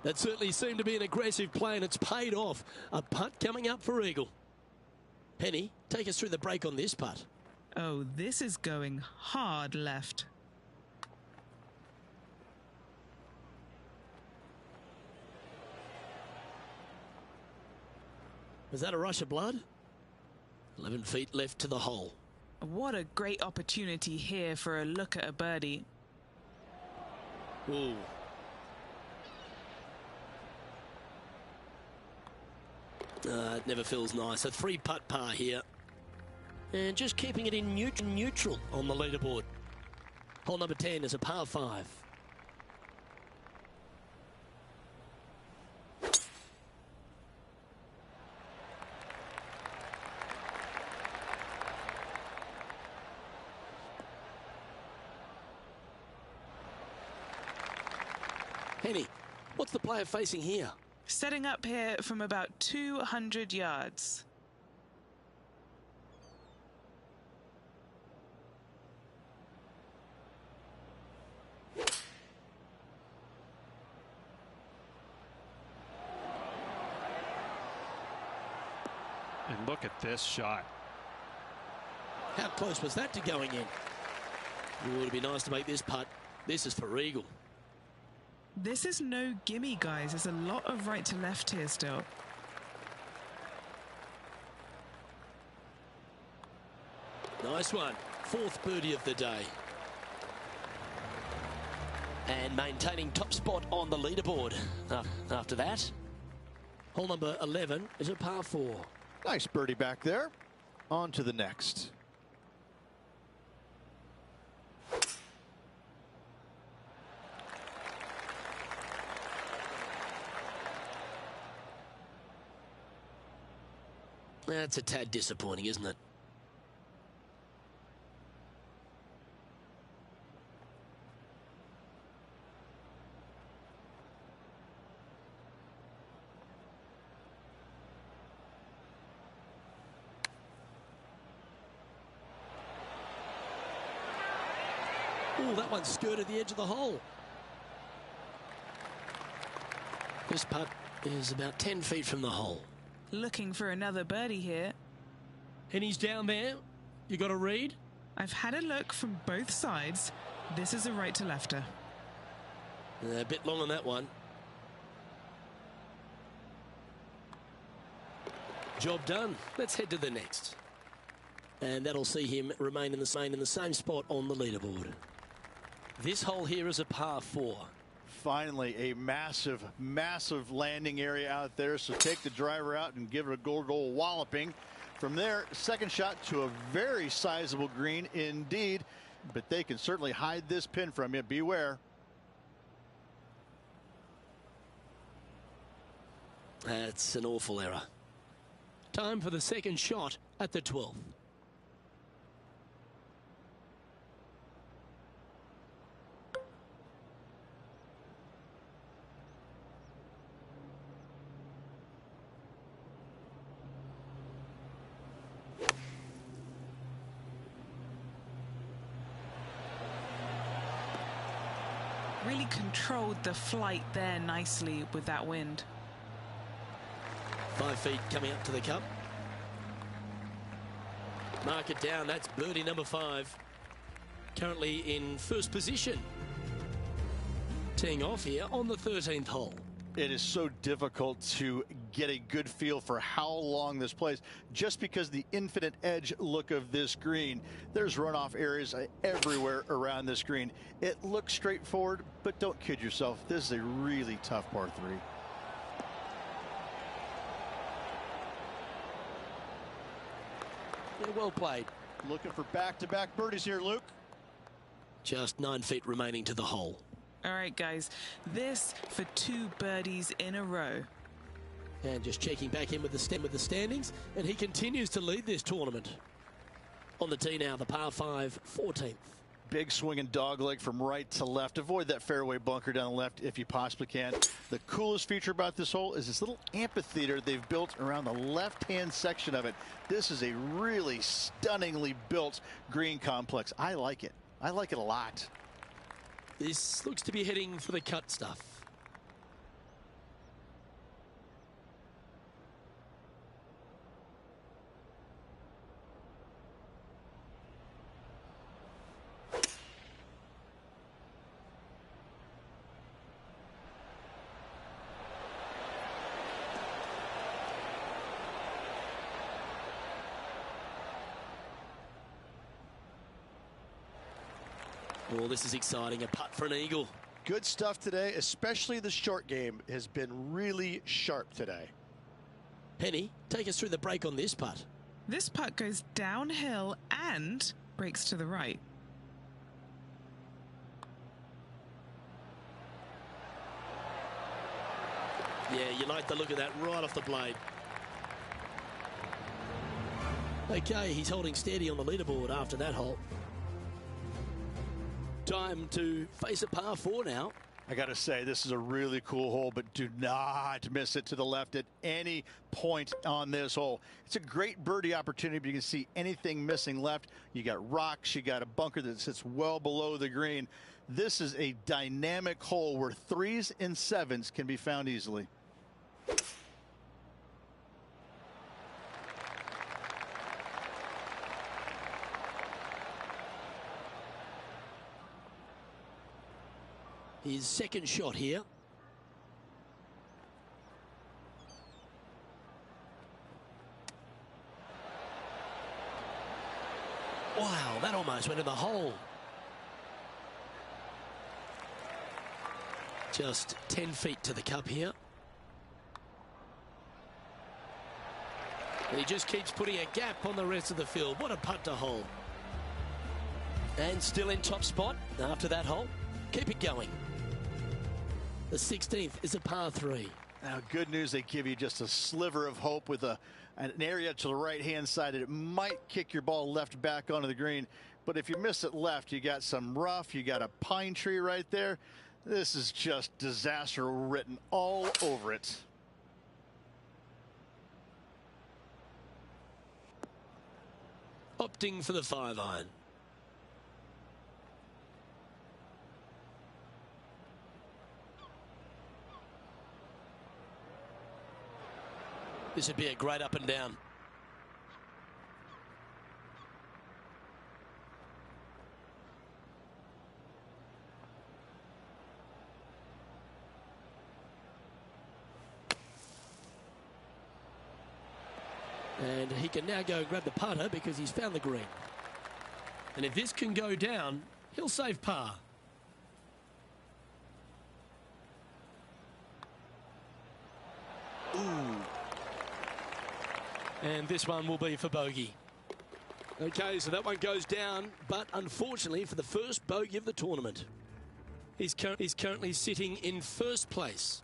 That certainly seemed to be an aggressive play, and it's paid off. A putt coming up for Eagle. Penny, take us through the break on this putt. Oh, this is going hard left. Was that a rush of blood? 11 feet left to the hole. What a great opportunity here for a look at a birdie. Ooh. It never feels nice. A 3-putt par here. And just keeping it in neutral on the leaderboard. Hole number 10 is a par 5. Henny, what's the player facing here? Setting up here from about 200 yards. And look at this shot. How close was that to going in? It would be nice to make this putt. This is for Eagle. This is no gimme, guys. There's a lot of right to left here still. Nice one. 4th birdie of the day. And maintaining top spot on the leaderboard. After that, hole number 11 is a par 4. Nice birdie back there. On to the next. That's a tad disappointing, isn't it? Oh, that one skirted the edge of the hole. This putt is about 10 feet from the hole. Looking for another birdie here. And he's down there. You got a read? I've had a look from both sides. This is a right to lefter. A bit long on that one. Job done. Let's head to the next. And that'll see him remain in the same spot on the leaderboard. This hole here is a par 4. Finally, a massive, massive landing area out there. So take the driver out and give it a good old walloping. From there, second shot to a very sizable green indeed. But they can certainly hide this pin from you. Beware. That's an awful error. Time for the second shot at the 12th. Really controlled the flight there nicely with that wind. 5 feet coming up to the cup. Mark it down. That's birdie number 5. Currently in first position. Teeing off here on the 13th hole. It is so difficult to get a good feel for how long this plays just because the infinite edge look of this green. There's runoff areas everywhere around this green. It looks straightforward, but don't kid yourself. This is a really tough par 3. Yeah, well played. Looking for back-to-back birdies here, Luke. Just 9 feet remaining to the hole. All right, guys, this for 2 birdies in a row. And just checking back in with the standings, and he continues to lead this tournament. On the tee now, the par 5, 14th. Big swinging dog leg from right to left. Avoid that fairway bunker down the left if you possibly can. The coolest feature about this hole is this little amphitheater they've built around the left-hand section of it. This is a really stunningly built green complex. I like it. I like it a lot. This looks to be heading for the cut stuff. Oh, this is exciting. A putt for an eagle. Good stuff today, especially the short game has been really sharp today. Penny, take us through the break on this putt. This putt goes downhill and breaks to the right. Yeah, you like the look of that right off the blade. Okay, he's holding steady on the leaderboard after that hole. Time to face a par 4 now. I got to say, this is a really cool hole, but do not miss it to the left at any point on this hole. It's a great birdie opportunity, but you can see anything missing left. You got rocks, you got a bunker that sits well below the green. This is a dynamic hole where 3s and 7s can be found easily. His second shot here. Wow, that almost went in the hole. Just 10 feet to the cup here. And he just keeps putting a gap on the rest of the field. What a putt to hole. And still in top spot after that hole. Keep it going. The 16th is a par 3. Now, good news, they give you just a sliver of hope with an area to the right-hand side that it might kick your ball left back onto the green. But if you miss it left, you got some rough, you got a pine tree right there. This is just disaster written all over it. Opting for the 5-iron. This would be a great up and down. And he can now go and grab the putter because he's found the green. And if this can go down, he'll save par. Ooh. And this one will be for bogey. Okay, so that one goes down, but unfortunately for the first bogey of the tournament. He's currently sitting in first place.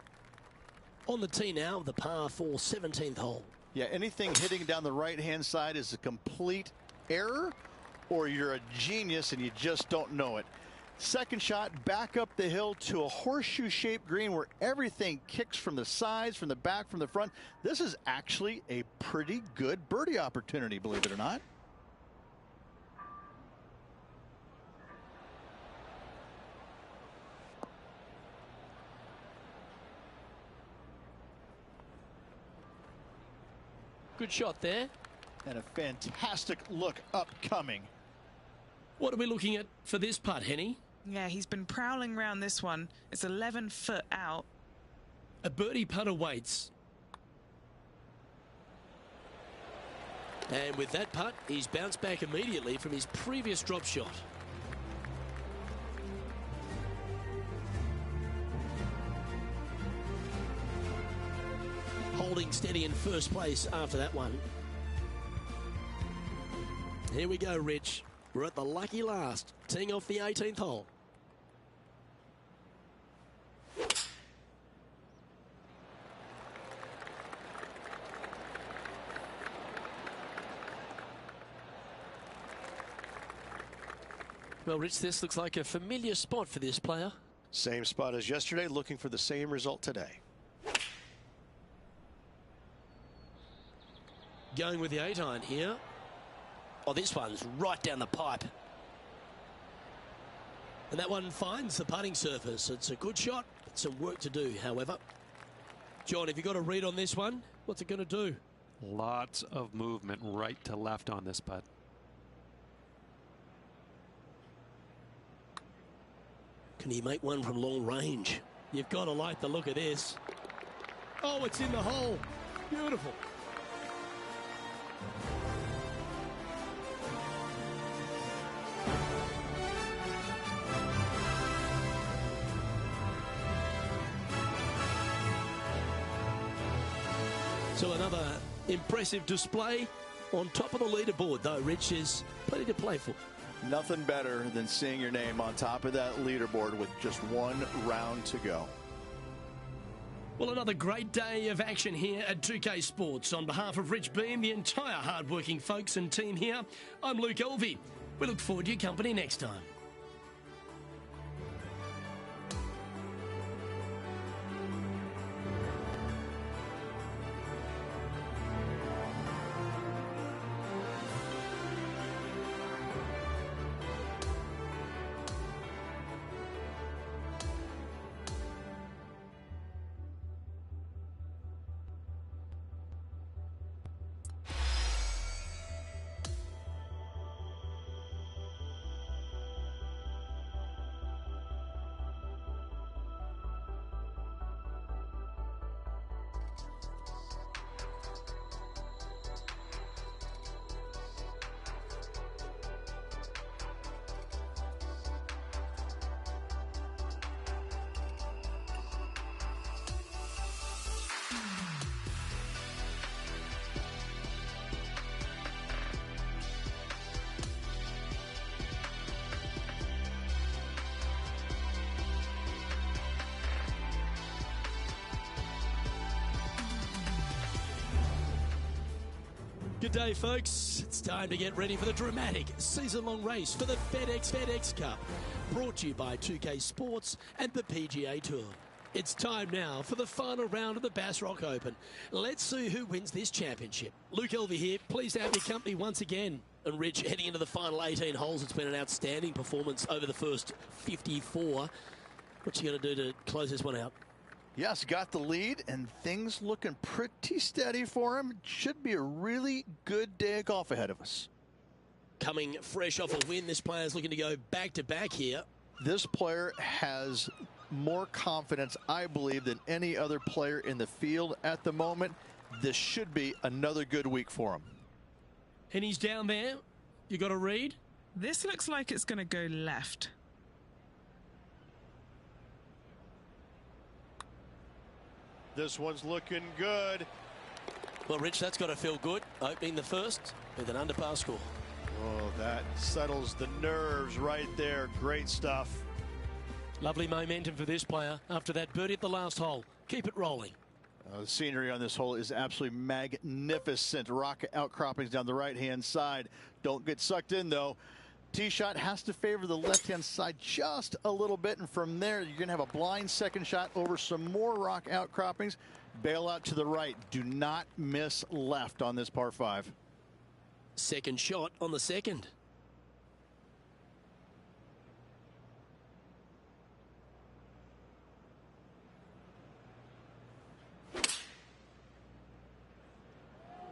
On the tee now, the par 4 17th hole. Yeah, anything hitting down the right-hand side is a complete error, or you're a genius and you just don't know it. Second shot, back up the hill to a horseshoe-shaped green where everything kicks from the sides, from the back, from the front. This is actually a pretty good birdie opportunity, believe it or not. Good shot there. And a fantastic look upcoming. What are we looking at for this putt, Henny? Yeah, he's been prowling around this one. It's 11 foot out. A birdie putt awaits. And with that putt, he's bounced back immediately from his previous drop shot. Holding steady in first place after that one. Here we go, Rich. We're at the lucky last, teeing off the 18th hole. Well, Rich, this looks like a familiar spot for this player. Same spot as yesterday, looking for the same result today. Going with the 8-iron here. Oh, this one's right down the pipe. And that one finds the putting surface. It's a good shot. Some work to do, however. John, have you got a read on this one? What's it going to do? Lots of movement right to left on this putt. Can he make one from long range? You've got to like the look of this. Oh, it's in the hole. Beautiful. So another impressive display on top of the leaderboard, though, Rich, is plenty to play for. Nothing better than seeing your name on top of that leaderboard with just one round to go. Well, another great day of action here at 2K Sports. On behalf of Rich Beam, the entire hard-working folks and team here, I'm Luke Elvey. We look forward to your company next time. Good day, folks. It's time to get ready for the dramatic season-long race for the FedEx Cup, brought to you by 2K Sports and the PGA Tour. It's time now for the final round of the Bass Rock Open. Let's see who wins this championship. Luke Elvey here, pleased to have your company once again. And Rich, heading into the final 18 holes, it's been an outstanding performance over the first 54. What's you going to do to close this one out? Yes, got the lead, and things looking pretty steady for him. Should be a really good day of golf ahead of us. Coming fresh off a win, this player's looking to go back-to-back here. This player has more confidence, I believe, than any other player in the field at the moment. This should be another good week for him. And he's down there. You got a read? This looks like it's going to go left. This one's looking good. Well, Rich, that's got to feel good. Opening the first with an underpass score. Oh, that settles the nerves right there. Great stuff. Lovely momentum for this player after that birdie at the last hole. Keep it rolling. The scenery on this hole is absolutely magnificent. Rock outcroppings down the right-hand side. Don't get sucked in, though. Tee shot has to favor the left-hand side just a little bit, and from there you're going to have a blind second shot over some more rock outcroppings. Bail out to the right. Do not miss left on this par 5. Second shot on the second.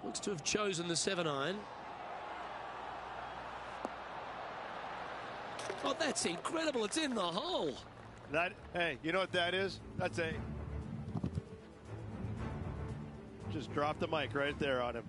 Looks to have chosen the 7-iron. Oh, that's incredible. It's in the hole. That, hey, you know what that is? That's a... Just drop the mic right there on him.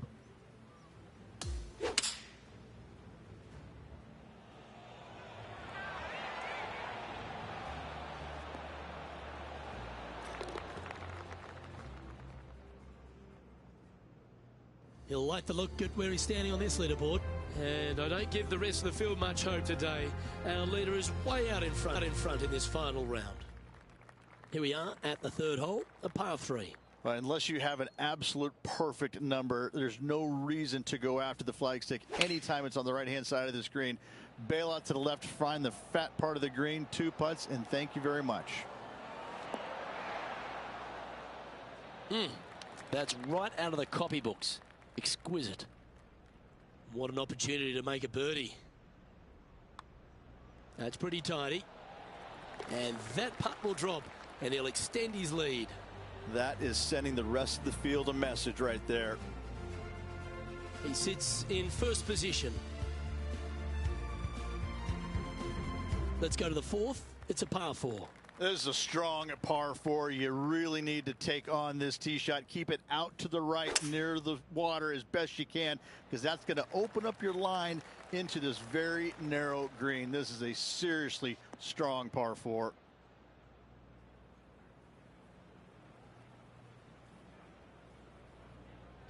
He'll like the look at where he's standing on this leaderboard. And I don't give the rest of the field much hope today. Our leader is way out in front in this final round. Here we are at the third hole, a par 3. Well, unless you have an absolute perfect number, there's no reason to go after the flag stick anytime it's on the right-hand side of this green. Bail out to the left, find the fat part of the green, 2 putts, and thank you very much. That's right out of the copybooks. Exquisite. What an opportunity to make a birdie. That's pretty tidy. And that putt will drop, and he'll extend his lead. That is sending the rest of the field a message right there. He sits in first position. Let's go to the fourth. It's a par 4. This is a strong par 4. You really need to take on this tee shot. Keep it out to the right near the water as best you can, because that's going to open up your line into this very narrow green. This is a seriously strong par 4.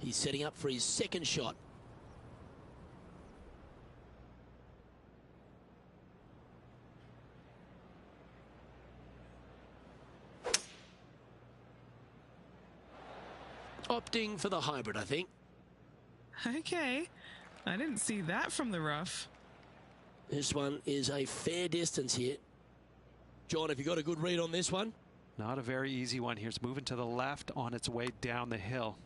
He's setting up for his second shot. Opting for the hybrid, I think. Okay. I didn't see that from the rough. This one is a fair distance here. John, have you got a good read on this one? Not a very easy one here. It's moving to the left on its way down the hill.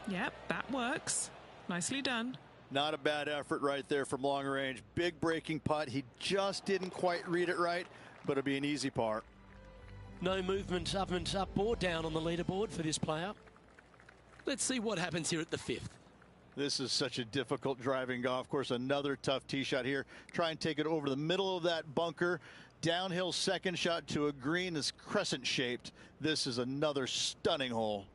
Yep, that works. Nicely done. Not a bad effort right there from long range. Big breaking putt. He just didn't quite read it right, but it'll be an easy par. No movement up or down on the leaderboard for this player. Let's see what happens here at the 5th. This is such a difficult driving golf course. Another tough tee shot here. Try and take it over the middle of that bunker. Downhill second shot to a green that's crescent shaped. This is another stunning hole.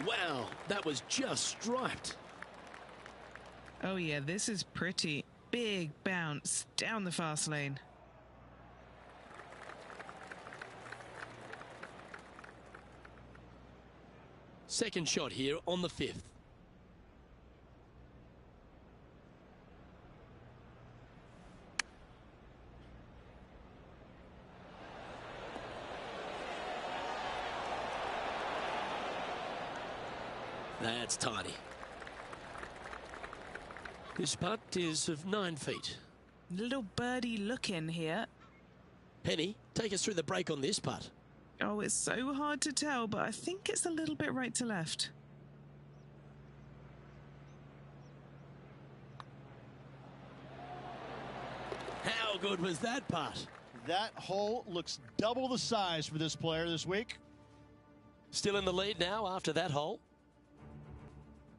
Wow, that was just striped. Oh yeah, this is pretty. Big bounce down the fast lane. Second shot here on the 5th. That's tidy. This putt is of 9 feet. Little birdie look in here. Penny, take us through the break on this putt. Oh, it's so hard to tell, but I think it's a little bit right to left. How good was that putt? That hole looks double the size for this player this week. Still in the lead now after that hole.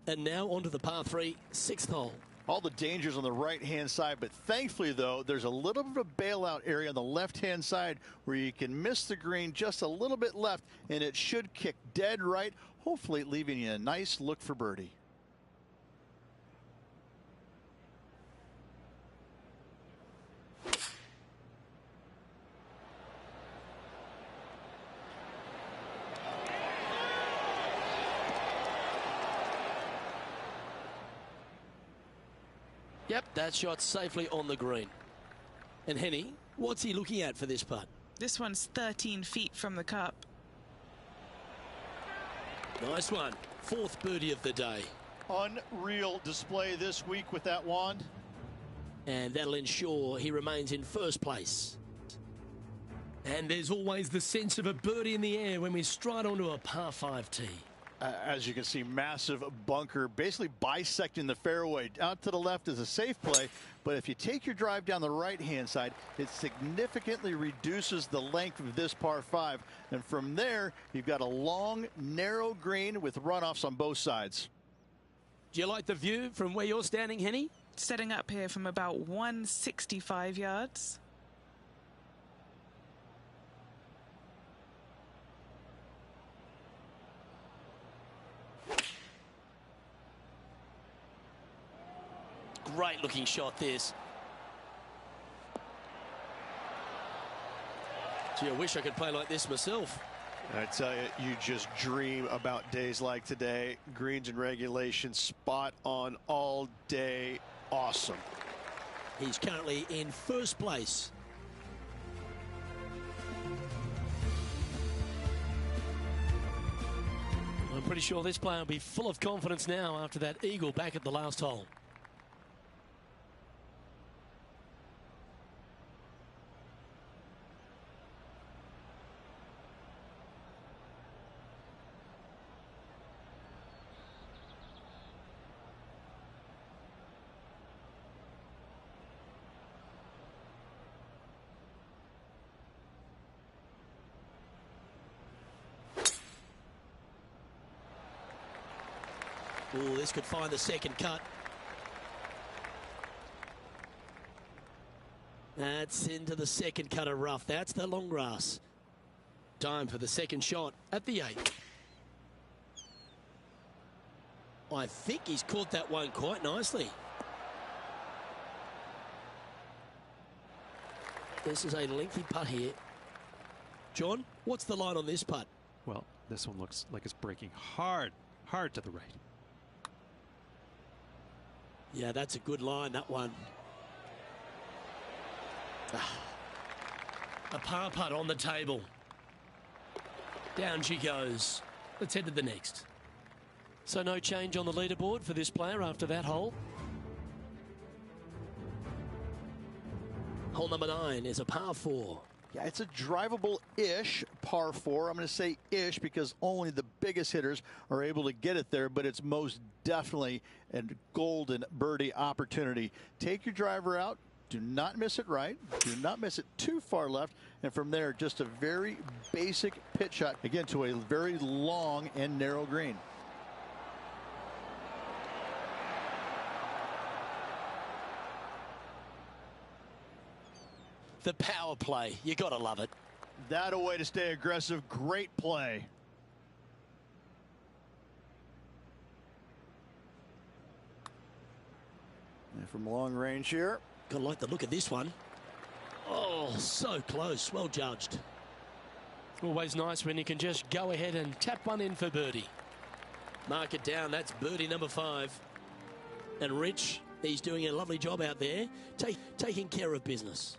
And now onto the par 3, 6th hole. All the dangers on the right-hand side, but thankfully, though, there's a little bit of a bailout area on the left-hand side where you can miss the green just a little bit left, and it should kick dead right, hopefully leaving you a nice look for birdie. Yep, that shot safely on the green. And Henny, what's he looking at for this putt? This one's 13 feet from the cup. Nice one. Fourth birdie of the day. Unreal display this week with that wand. And that'll ensure he remains in first place. And there's always the sense of a birdie in the air when we stride onto a par 5 tee. As you can see, massive bunker basically bisecting the fairway. Out to the left is a safe play, but if you take your drive down the right-hand side, it significantly reduces the length of this par 5. And from there, you've got a long, narrow green with runoffs on both sides. Do you like the view from where you're standing, Henny? Setting up here from about 165 yards. Great looking shot this. Gee, I wish I could play like this myself. I tell you, you just dream about days like today. Greens and regulation, spot on all day. Awesome. He's currently in first place. I'm pretty sure this player will be full of confidence now after that eagle back at the last hole. Oh, this could find the second cut. That's into the second cut of rough. That's the long grass. Time for the second shot at the 8. I think he's caught that one quite nicely. This is a lengthy putt here. John, what's the line on this putt? Well, this one looks like it's breaking hard to the right. Yeah, that's a good line, that one. A par putt on the table. Down she goes. Let's head to the next. So no change on the leaderboard for this player after that hole. Hole number 9 is a par 4. Yeah, it's a drivable-ish par 4. I'm going to say ish because only the biggest hitters are able to get it there, but it's most definitely a golden birdie opportunity. Take your driver out. Do not miss it right. Do not miss it too far left. And from there, just a very basic pitch shot, again, to a very long and narrow green. The power play. You got to love it. That a way to stay aggressive. Great play. And from long range here. Gotta like the look of this one. Oh, so close. Well judged. Always nice when you can just go ahead and tap one in for birdie. Mark it down. That's birdie number 5. And Rich, he's doing a lovely job out there, taking care of business.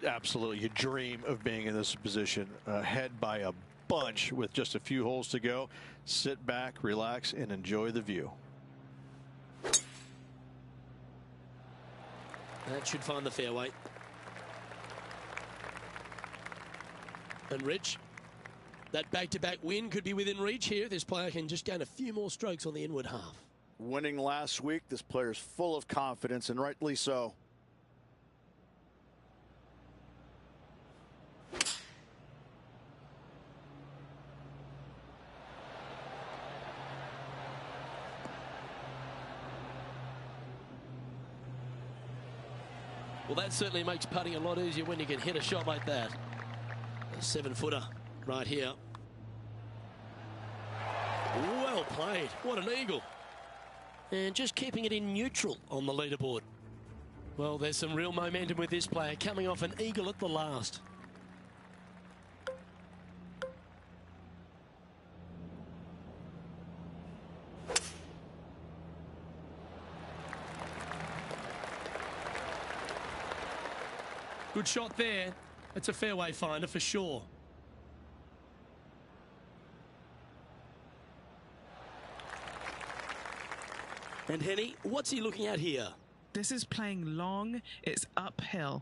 Absolutely. You dream of being in this position, ahead by a bunch with just a few holes to go. Sit back, relax, and enjoy the view. That should find the fairway. And Rich, that back-to-back win could be within reach here. This player can just gain a few more strokes on the inward half. Winning last week, this player's full of confidence, and rightly so. Well, that certainly makes putting a lot easier when you can hit a shot like that. A 7-footer right here. Well played. What an eagle. And just keeping it in neutral on the leaderboard. Well, there's some real momentum with this player coming off an eagle at the last. Good shot there. It's a fairway finder for sure. And Henny, what's he looking at here? This is playing long. It's uphill.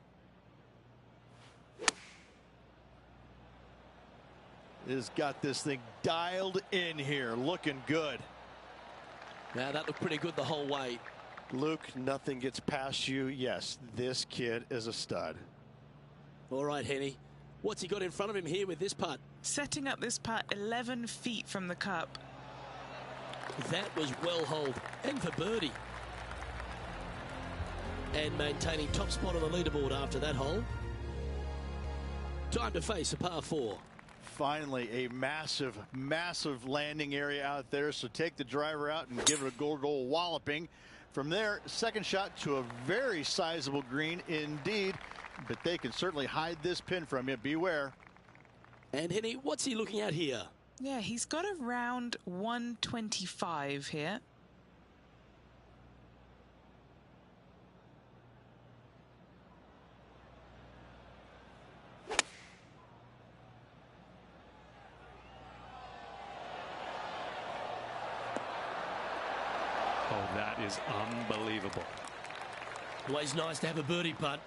Has got this thing dialed in here, looking good. Now that looked pretty good the whole way. Luke, nothing gets past you. Yes, this kid is a stud. All right, Henny. What's he got in front of him here with this putt? Setting up this putt 11 feet from the cup. That was well holed. And for birdie. And maintaining top spot on the leaderboard after that hole. Time to face a par 4. Finally, a massive, massive landing area out there. So take the driver out and give it a good old walloping. From there, second shot to a very sizable green indeed. But they can certainly hide this pin from you. Beware. And Henny, what's he looking at here? Yeah, he's got around 125 here. Oh, that is unbelievable. Always nice to have a birdie putt.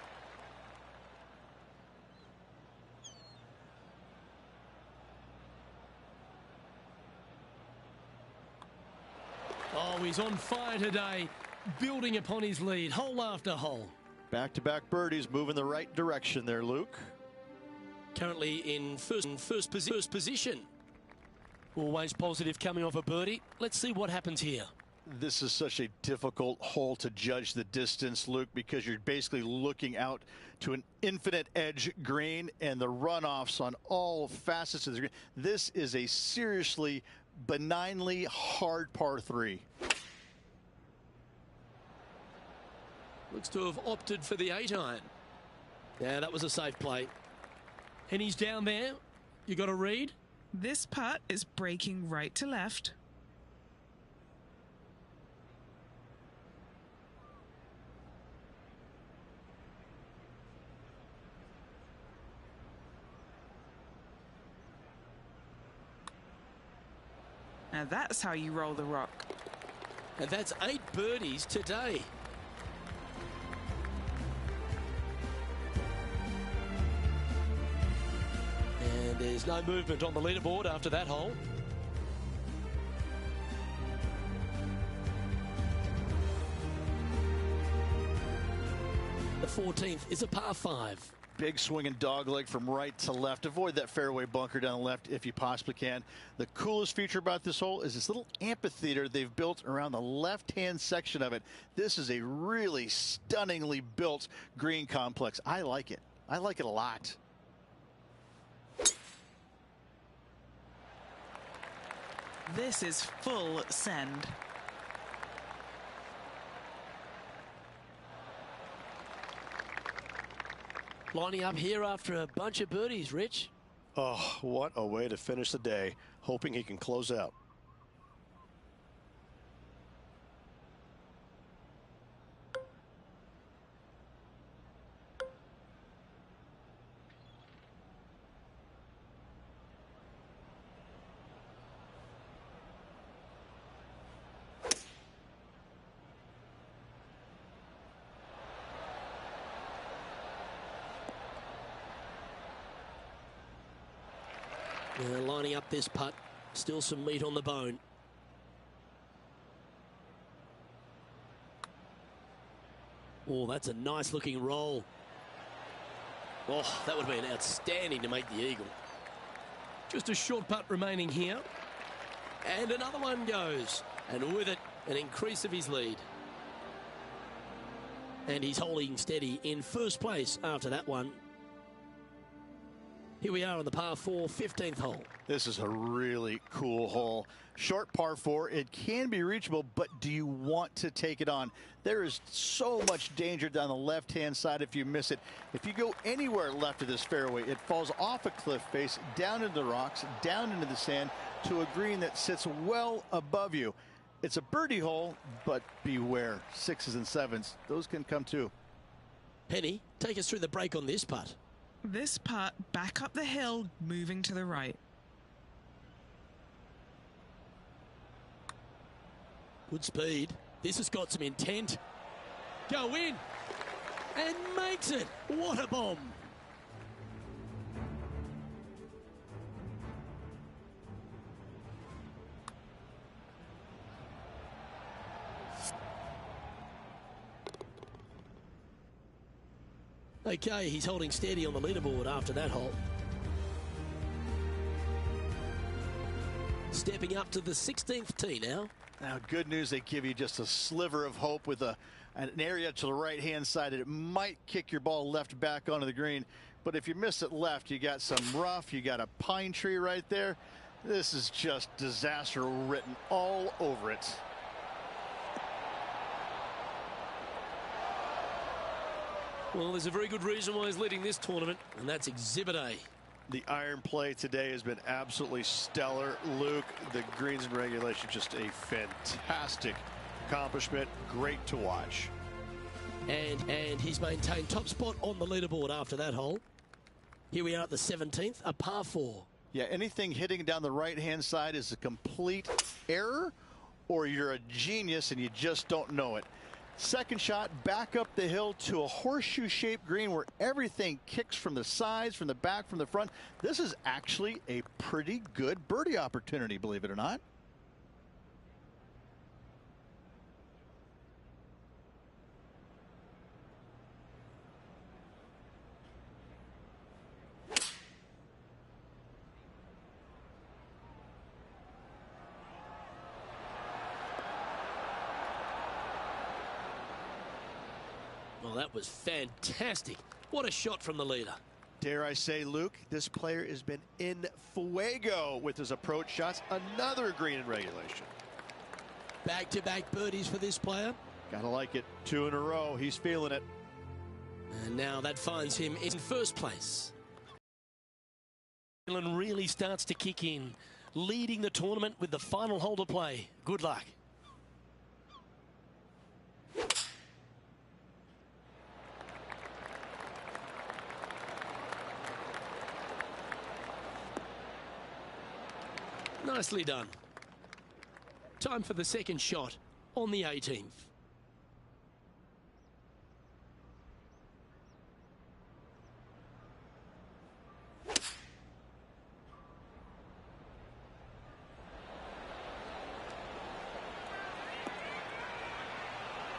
Oh, he's on fire today, building upon his lead, hole after hole. Back-to-back birdies, moving the right direction there, Luke. Currently in first position. Always positive coming off a birdie. Let's see what happens here. This is such a difficult hole to judge the distance, Luke, because you're basically looking out to an infinite edge green and the runoffs on all facets of the green. This is a seriously benignly hard par 3. Looks to have opted for the 8-iron. Yeah, that was a safe play. And he's down there. You got to read. This putt is breaking right to left. Now that's how you roll the rock. And that's 8 birdies today. And there's no movement on the leaderboard after that hole. The 14th is a par 5. Big swinging dog leg from right to left. Avoid that fairway bunker down the left if you possibly can. The coolest feature about this hole is this little amphitheater they've built around the left-hand section of it. This is a really stunningly built green complex. I like it. I like it a lot. This is full send. Lining up here after a bunch of birdies, Rich. Oh, what a way to finish the day. Hoping he can close out. Lining up this putt. Still some meat on the bone. Oh, that's a nice looking roll. Oh, that would have been outstanding to make the eagle. Just a short putt remaining here. And another one goes. And with it, an increase of his lead. And he's holding steady in first place after that one. Here we are on the par 4, 15th hole. This is a really cool hole. Short par 4. It can be reachable, but do you want to take it on? There is so much danger down the left-hand side if you miss it. If you go anywhere left of this fairway, it falls off a cliff face, down into the rocks, down into the sand, to a green that sits well above you. It's a birdie hole, but beware. 6s and 7s. Those can come too. Henny, take us through the break on this putt. This putt back up the hill, moving to the right. Good speed. This has got some intent. Go in. And makes it. What a bomb. Okay, he's holding steady on the leaderboard after that hole. Stepping up to the 16th tee now. Now, good news, they give you just a sliver of hope with an area to the right-hand side that it might kick your ball left back onto the green. But if you miss it left, you got some rough, you got a pine tree right there. This is just disaster written all over it. Well, there's a very good reason why he's leading this tournament, and that's Exhibit A. The iron play today has been absolutely stellar. Luke, the greens and regulation, just a fantastic accomplishment. Great to watch. And he's maintained top spot on the leaderboard after that hole. Here we are at the 17th, a par 4. Yeah, anything hitting down the right-hand side is a complete error, or you're a genius and you just don't know it. Second shot back up the hill to a horseshoe-shaped green where everything kicks from the sides, from the back, from the front. This is actually a pretty good birdie opportunity, believe it or not. Well, that was fantastic. What a shot from the leader. Dare I say, Luke, this player has been in fuego with his approach shots. Another green in regulation. Back-to-back birdies for this player. Gotta like it. 2 in a row. He's feeling it. And now that finds him in first place. Dylan really starts to kick in, leading the tournament with the final hole to play. Good luck. Nicely done. Time for the second shot on the 18th.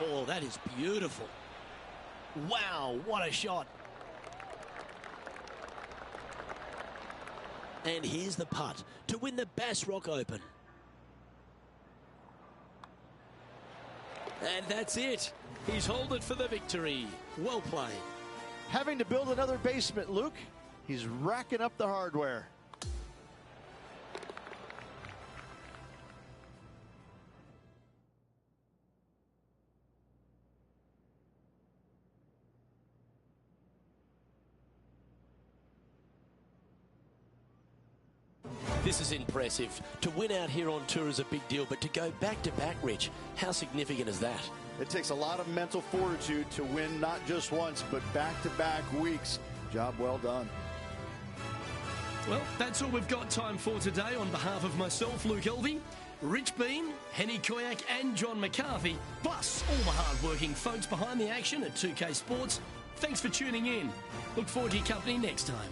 Oh, that is beautiful. Wow, what a shot. And here's the putt to win the Bass Rock Open. And that's it. He's holed it for the victory. Well played. Having to build another basement, Luke. He's racking up the hardware. This is impressive. To win out here on tour is a big deal, but to go back-to-back, Rich, how significant is that? It takes a lot of mental fortitude to win not just once, but back-to-back weeks. Job well done. Well, that's all we've got time for today. On behalf of myself, Luke Elvey, Rich Bean, Henny Koyak and John McCarthy, plus all the hard-working folks behind the action at 2K Sports, thanks for tuning in. Look forward to your company next time.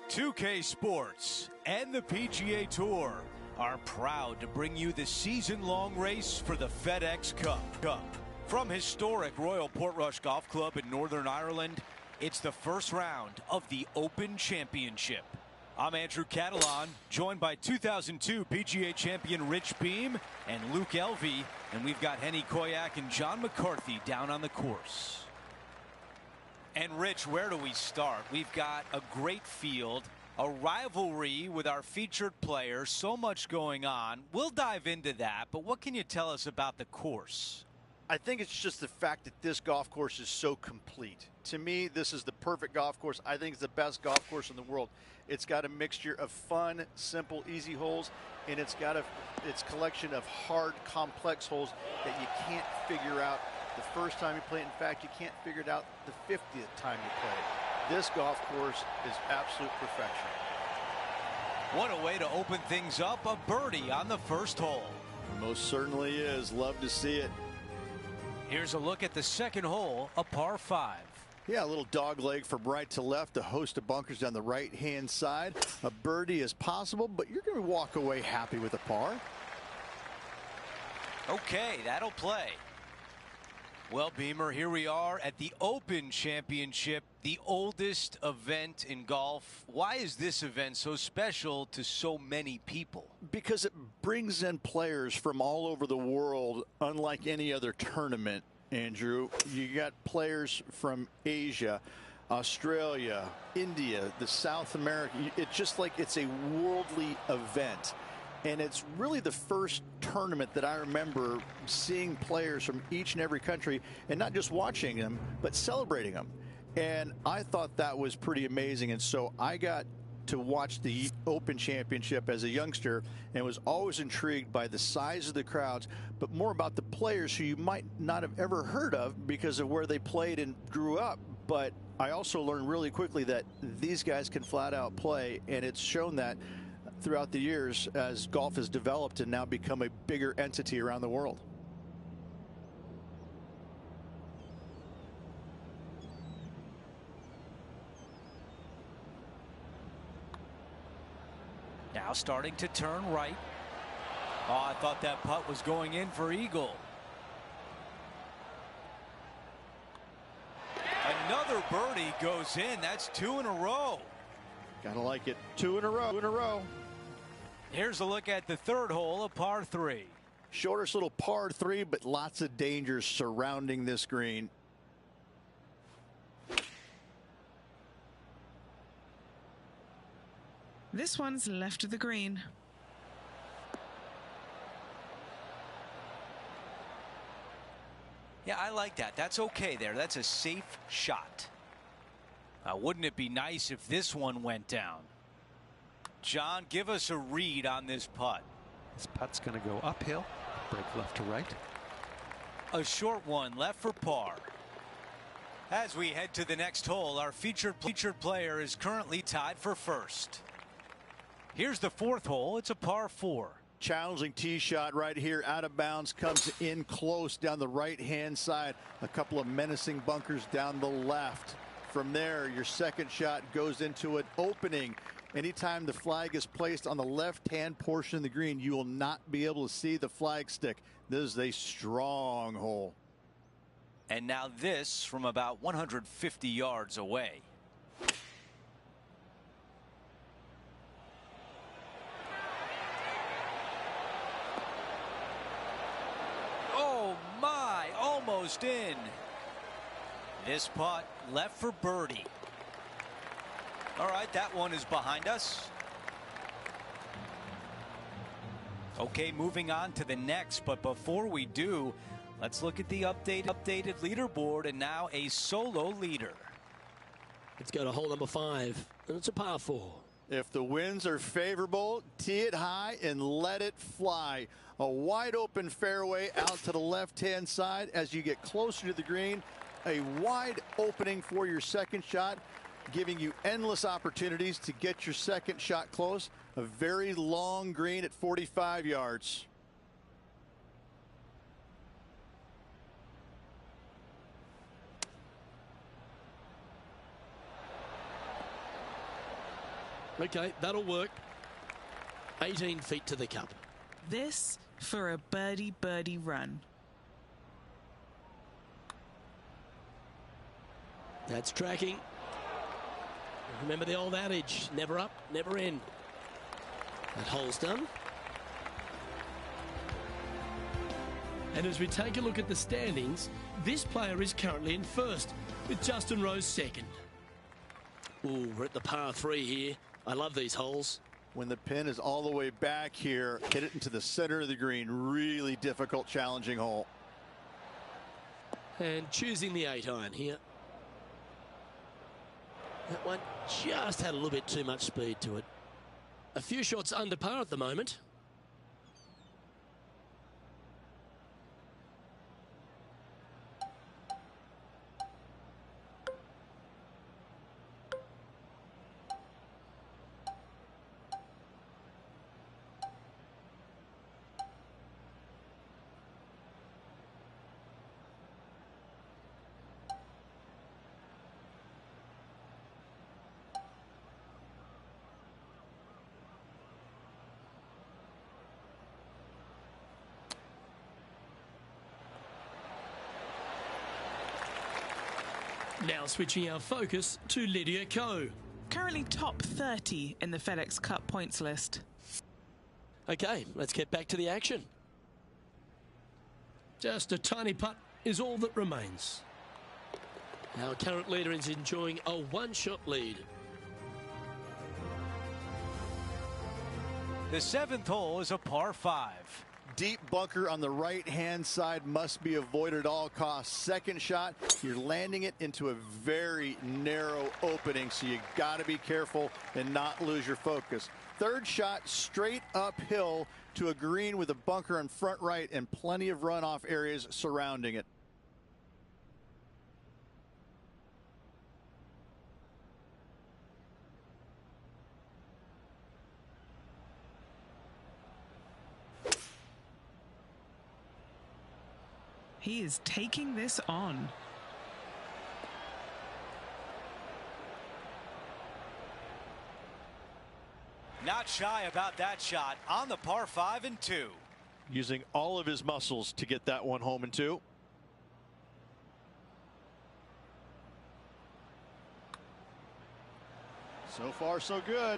2K Sports and the PGA Tour are proud to bring you the season-long race for the FedEx Cup. From historic Royal Portrush Golf Club in Northern Ireland, it's the first round of the Open Championship. I'm Andrew Catalan, joined by 2002 PGA champion Rich Beem and Luke Elvey, and we've got Henny Koyak and John McCarthy down on the course. And Rich, where do we start? We've got a great field, a rivalry with our featured players, so much going on. We'll dive into that, but what can you tell us about the course? I think it's just the fact that this golf course is so complete. To me, this is the perfect golf course. I think it's the best golf course in the world. It's got a mixture of fun, simple, easy holes, and it's got its collection of hard, complex holes that you can't figure out the first time you play it. In fact, you can't figure it out the 50th time you play it. This golf course is absolute perfection. What a way to open things up. A birdie on the first hole. Most certainly is. Love to see it. Here's a look at the second hole, a par 5. Yeah, a little dog leg from right to left, a host of bunkers down the right-hand side. A birdie is possible, but you're going to walk away happy with a par. Okay, that'll play. Well, Beamer, here we are at the Open Championship, the oldest event in golf. Why is this event so special to so many people? Because it brings in players from all over the world, unlike any other tournament, Andrew. You got players from Asia, Australia, India, the South America. It's just like it's a worldly event. And it's really the first tournament that I remember seeing players from each and every country, and not just watching them, but celebrating them. And I thought that was pretty amazing. And so I got to watch the Open Championship as a youngster and was always intrigued by the size of the crowds, but more about the players who you might not have ever heard of because of where they played and grew up. But I also learned really quickly that these guys can flat out play, and it's shown that throughout the years as golf has developed and now become a bigger entity around the world. Now starting to turn right. Oh, I thought that putt was going in for eagle. Another birdie goes in. That's 2 in a row. Gotta like it. 2 in a row. 2 in a row. Here's a look at the third hole, a par 3. Shortest little par 3, but lots of dangers surrounding this green. This one's left of the green. Yeah, I like that. That's okay there. That's a safe shot. Wouldn't it be nice if this one went down? John, give us a read on this putt. This putt's going to go uphill, break left to right. A short one left for par. As we head to the next hole, our featured player is currently tied for first. Here's the fourth hole. It's a par 4. Challenging tee shot right here, out of bounds, comes in close down the right-hand side. A couple of menacing bunkers down the left. From there, your second shot goes into an opening. Anytime the flag is placed on the left-hand portion of the green, you will not be able to see the flag stick. This is a strong hole. And now this from about 150 yards away. Oh my, almost in. This putt left for birdie. All right, that one is behind us. Okay, moving on to the next, but before we do, let's look at the updated leaderboard, and now a solo leader. Let's go to hole number 5, and it's a par 4. If the winds are favorable, tee it high and let it fly. A wide open fairway out to the left-hand side. As you get closer to the green, a wide opening for your second shot, giving you endless opportunities to get your second shot close. A very long green at 45 yards. Okay, that'll work. 18 feet to the cup. This for a birdie run. That's tracking. Remember the old adage, never up, never in. That hole's done. And as we take a look at the standings, this player is currently in first, with Justin Rose second. Ooh, we're at the par 3 here. I love these holes. When the pin is all the way back here, hit it into the center of the green. Really difficult, challenging hole. And choosing the 8-iron here. That one just had a little bit too much speed to it. A few shots under par at the moment. Now switching our focus to Lydia Ko. Currently top 30 in the FedEx Cup points list. Okay, let's get back to the action. Just a tiny putt is all that remains. Our current leader is enjoying a one-shot lead. The 7th hole is a par 5. Deep bunker on the right-hand side must be avoided at all costs. Second shot, you're landing it into a very narrow opening, so you got to be careful and not lose your focus. Third shot, straight uphill to a green with a bunker on front right and plenty of runoff areas surrounding it. He is taking this on. Not shy about that shot on the par 5 and 2. Using all of his muscles to get that one home in 2. So far, so good.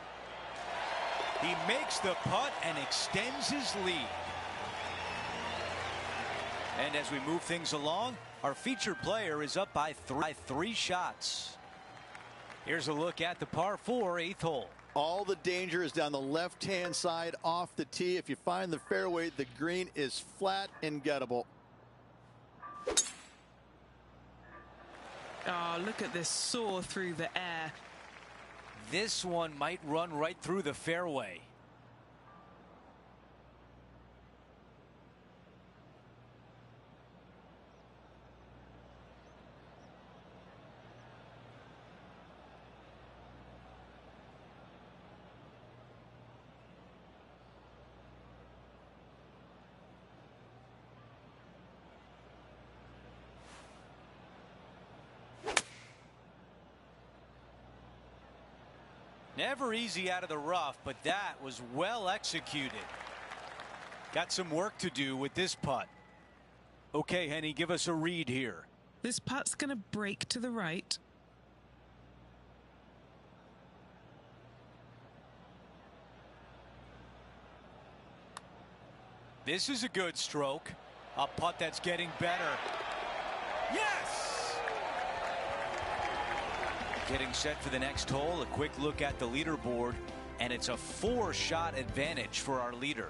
He makes the putt and extends his lead. And as we move things along, our featured player is up by three shots. Here's a look at the par 4 8th hole. All the danger is down the left-hand side off the tee. If you find the fairway, the green is flat and gettable. Oh, look at this soar through the air. This one might run right through the fairway. Never easy out of the rough, but that was well executed. Got some work to do with this putt. Okay, Henny, give us a read here. This putt's going to break to the right. This is a good stroke. A putt that's getting better. Yes! Getting set for the next hole. A quick look at the leaderboard, and it's a 4-shot advantage for our leader.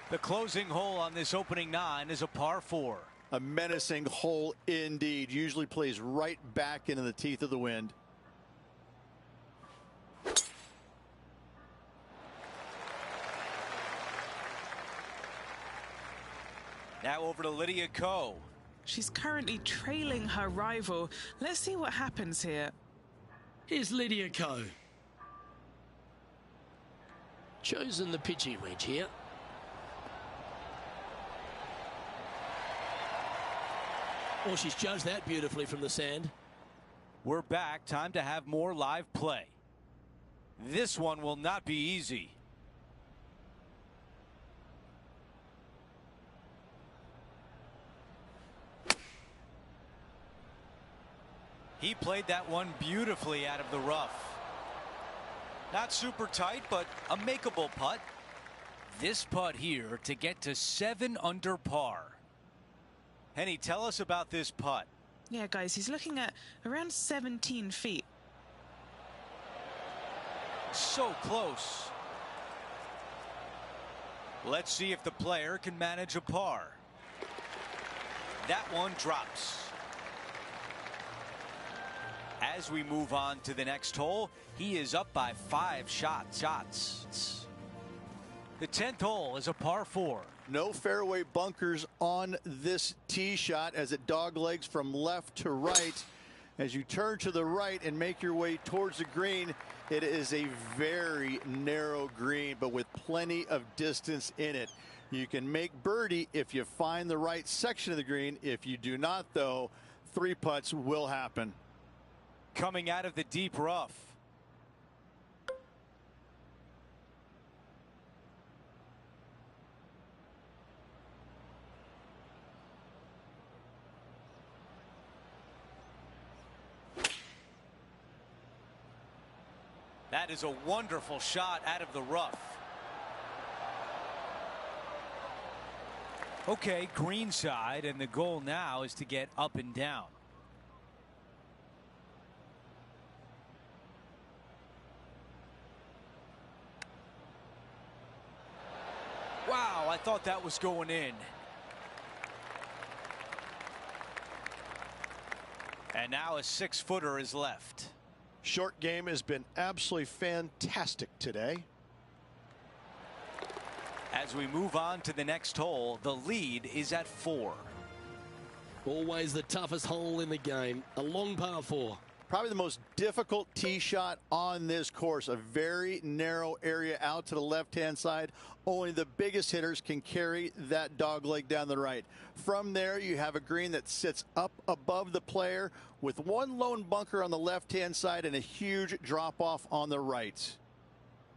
The closing hole on this opening 9 is a par 4. A menacing hole indeed. Usually plays right back into the teeth of the wind. Now over to Lydia Ko. She's currently trailing her rival. Let's see what happens here. Here's Lydia Ko. Chosen the pitching wedge here. Oh, she's judged that beautifully from the sand. We're back. Time to have more live play. This one will not be easy. He played that one beautifully out of the rough. Not super tight, but a makeable putt. This putt here to get to 7 under par. Henny, tell us about this putt. Yeah, guys, he's looking at around 17 feet. So close. Let's see if the player can manage a par. That one drops. As we move on to the next hole, he is up by 5 shots. The 10th hole is a par 4. No fairway bunkers on this tee shot as it doglegs from left to right. As you turn to the right and make your way towards the green, it is a very narrow green, but with plenty of distance in it. You can make birdie if you find the right section of the green. If you do not, though, 3 putts will happen. Coming out of the deep rough. That is a wonderful shot out of the rough. Okay, green side, and the goal now is to get up and down. Wow, I thought that was going in. And now a 6-footer is left. Short game has been absolutely fantastic today. As we move on to the next hole, the lead is at 4. Always the toughest hole in the game. A long par 4. Probably the most difficult tee shot on this course. A very narrow area out to the left-hand side. Only the biggest hitters can carry that dogleg down the right. From there, you have a green that sits up above the player with one lone bunker on the left-hand side and a huge drop-off on the right.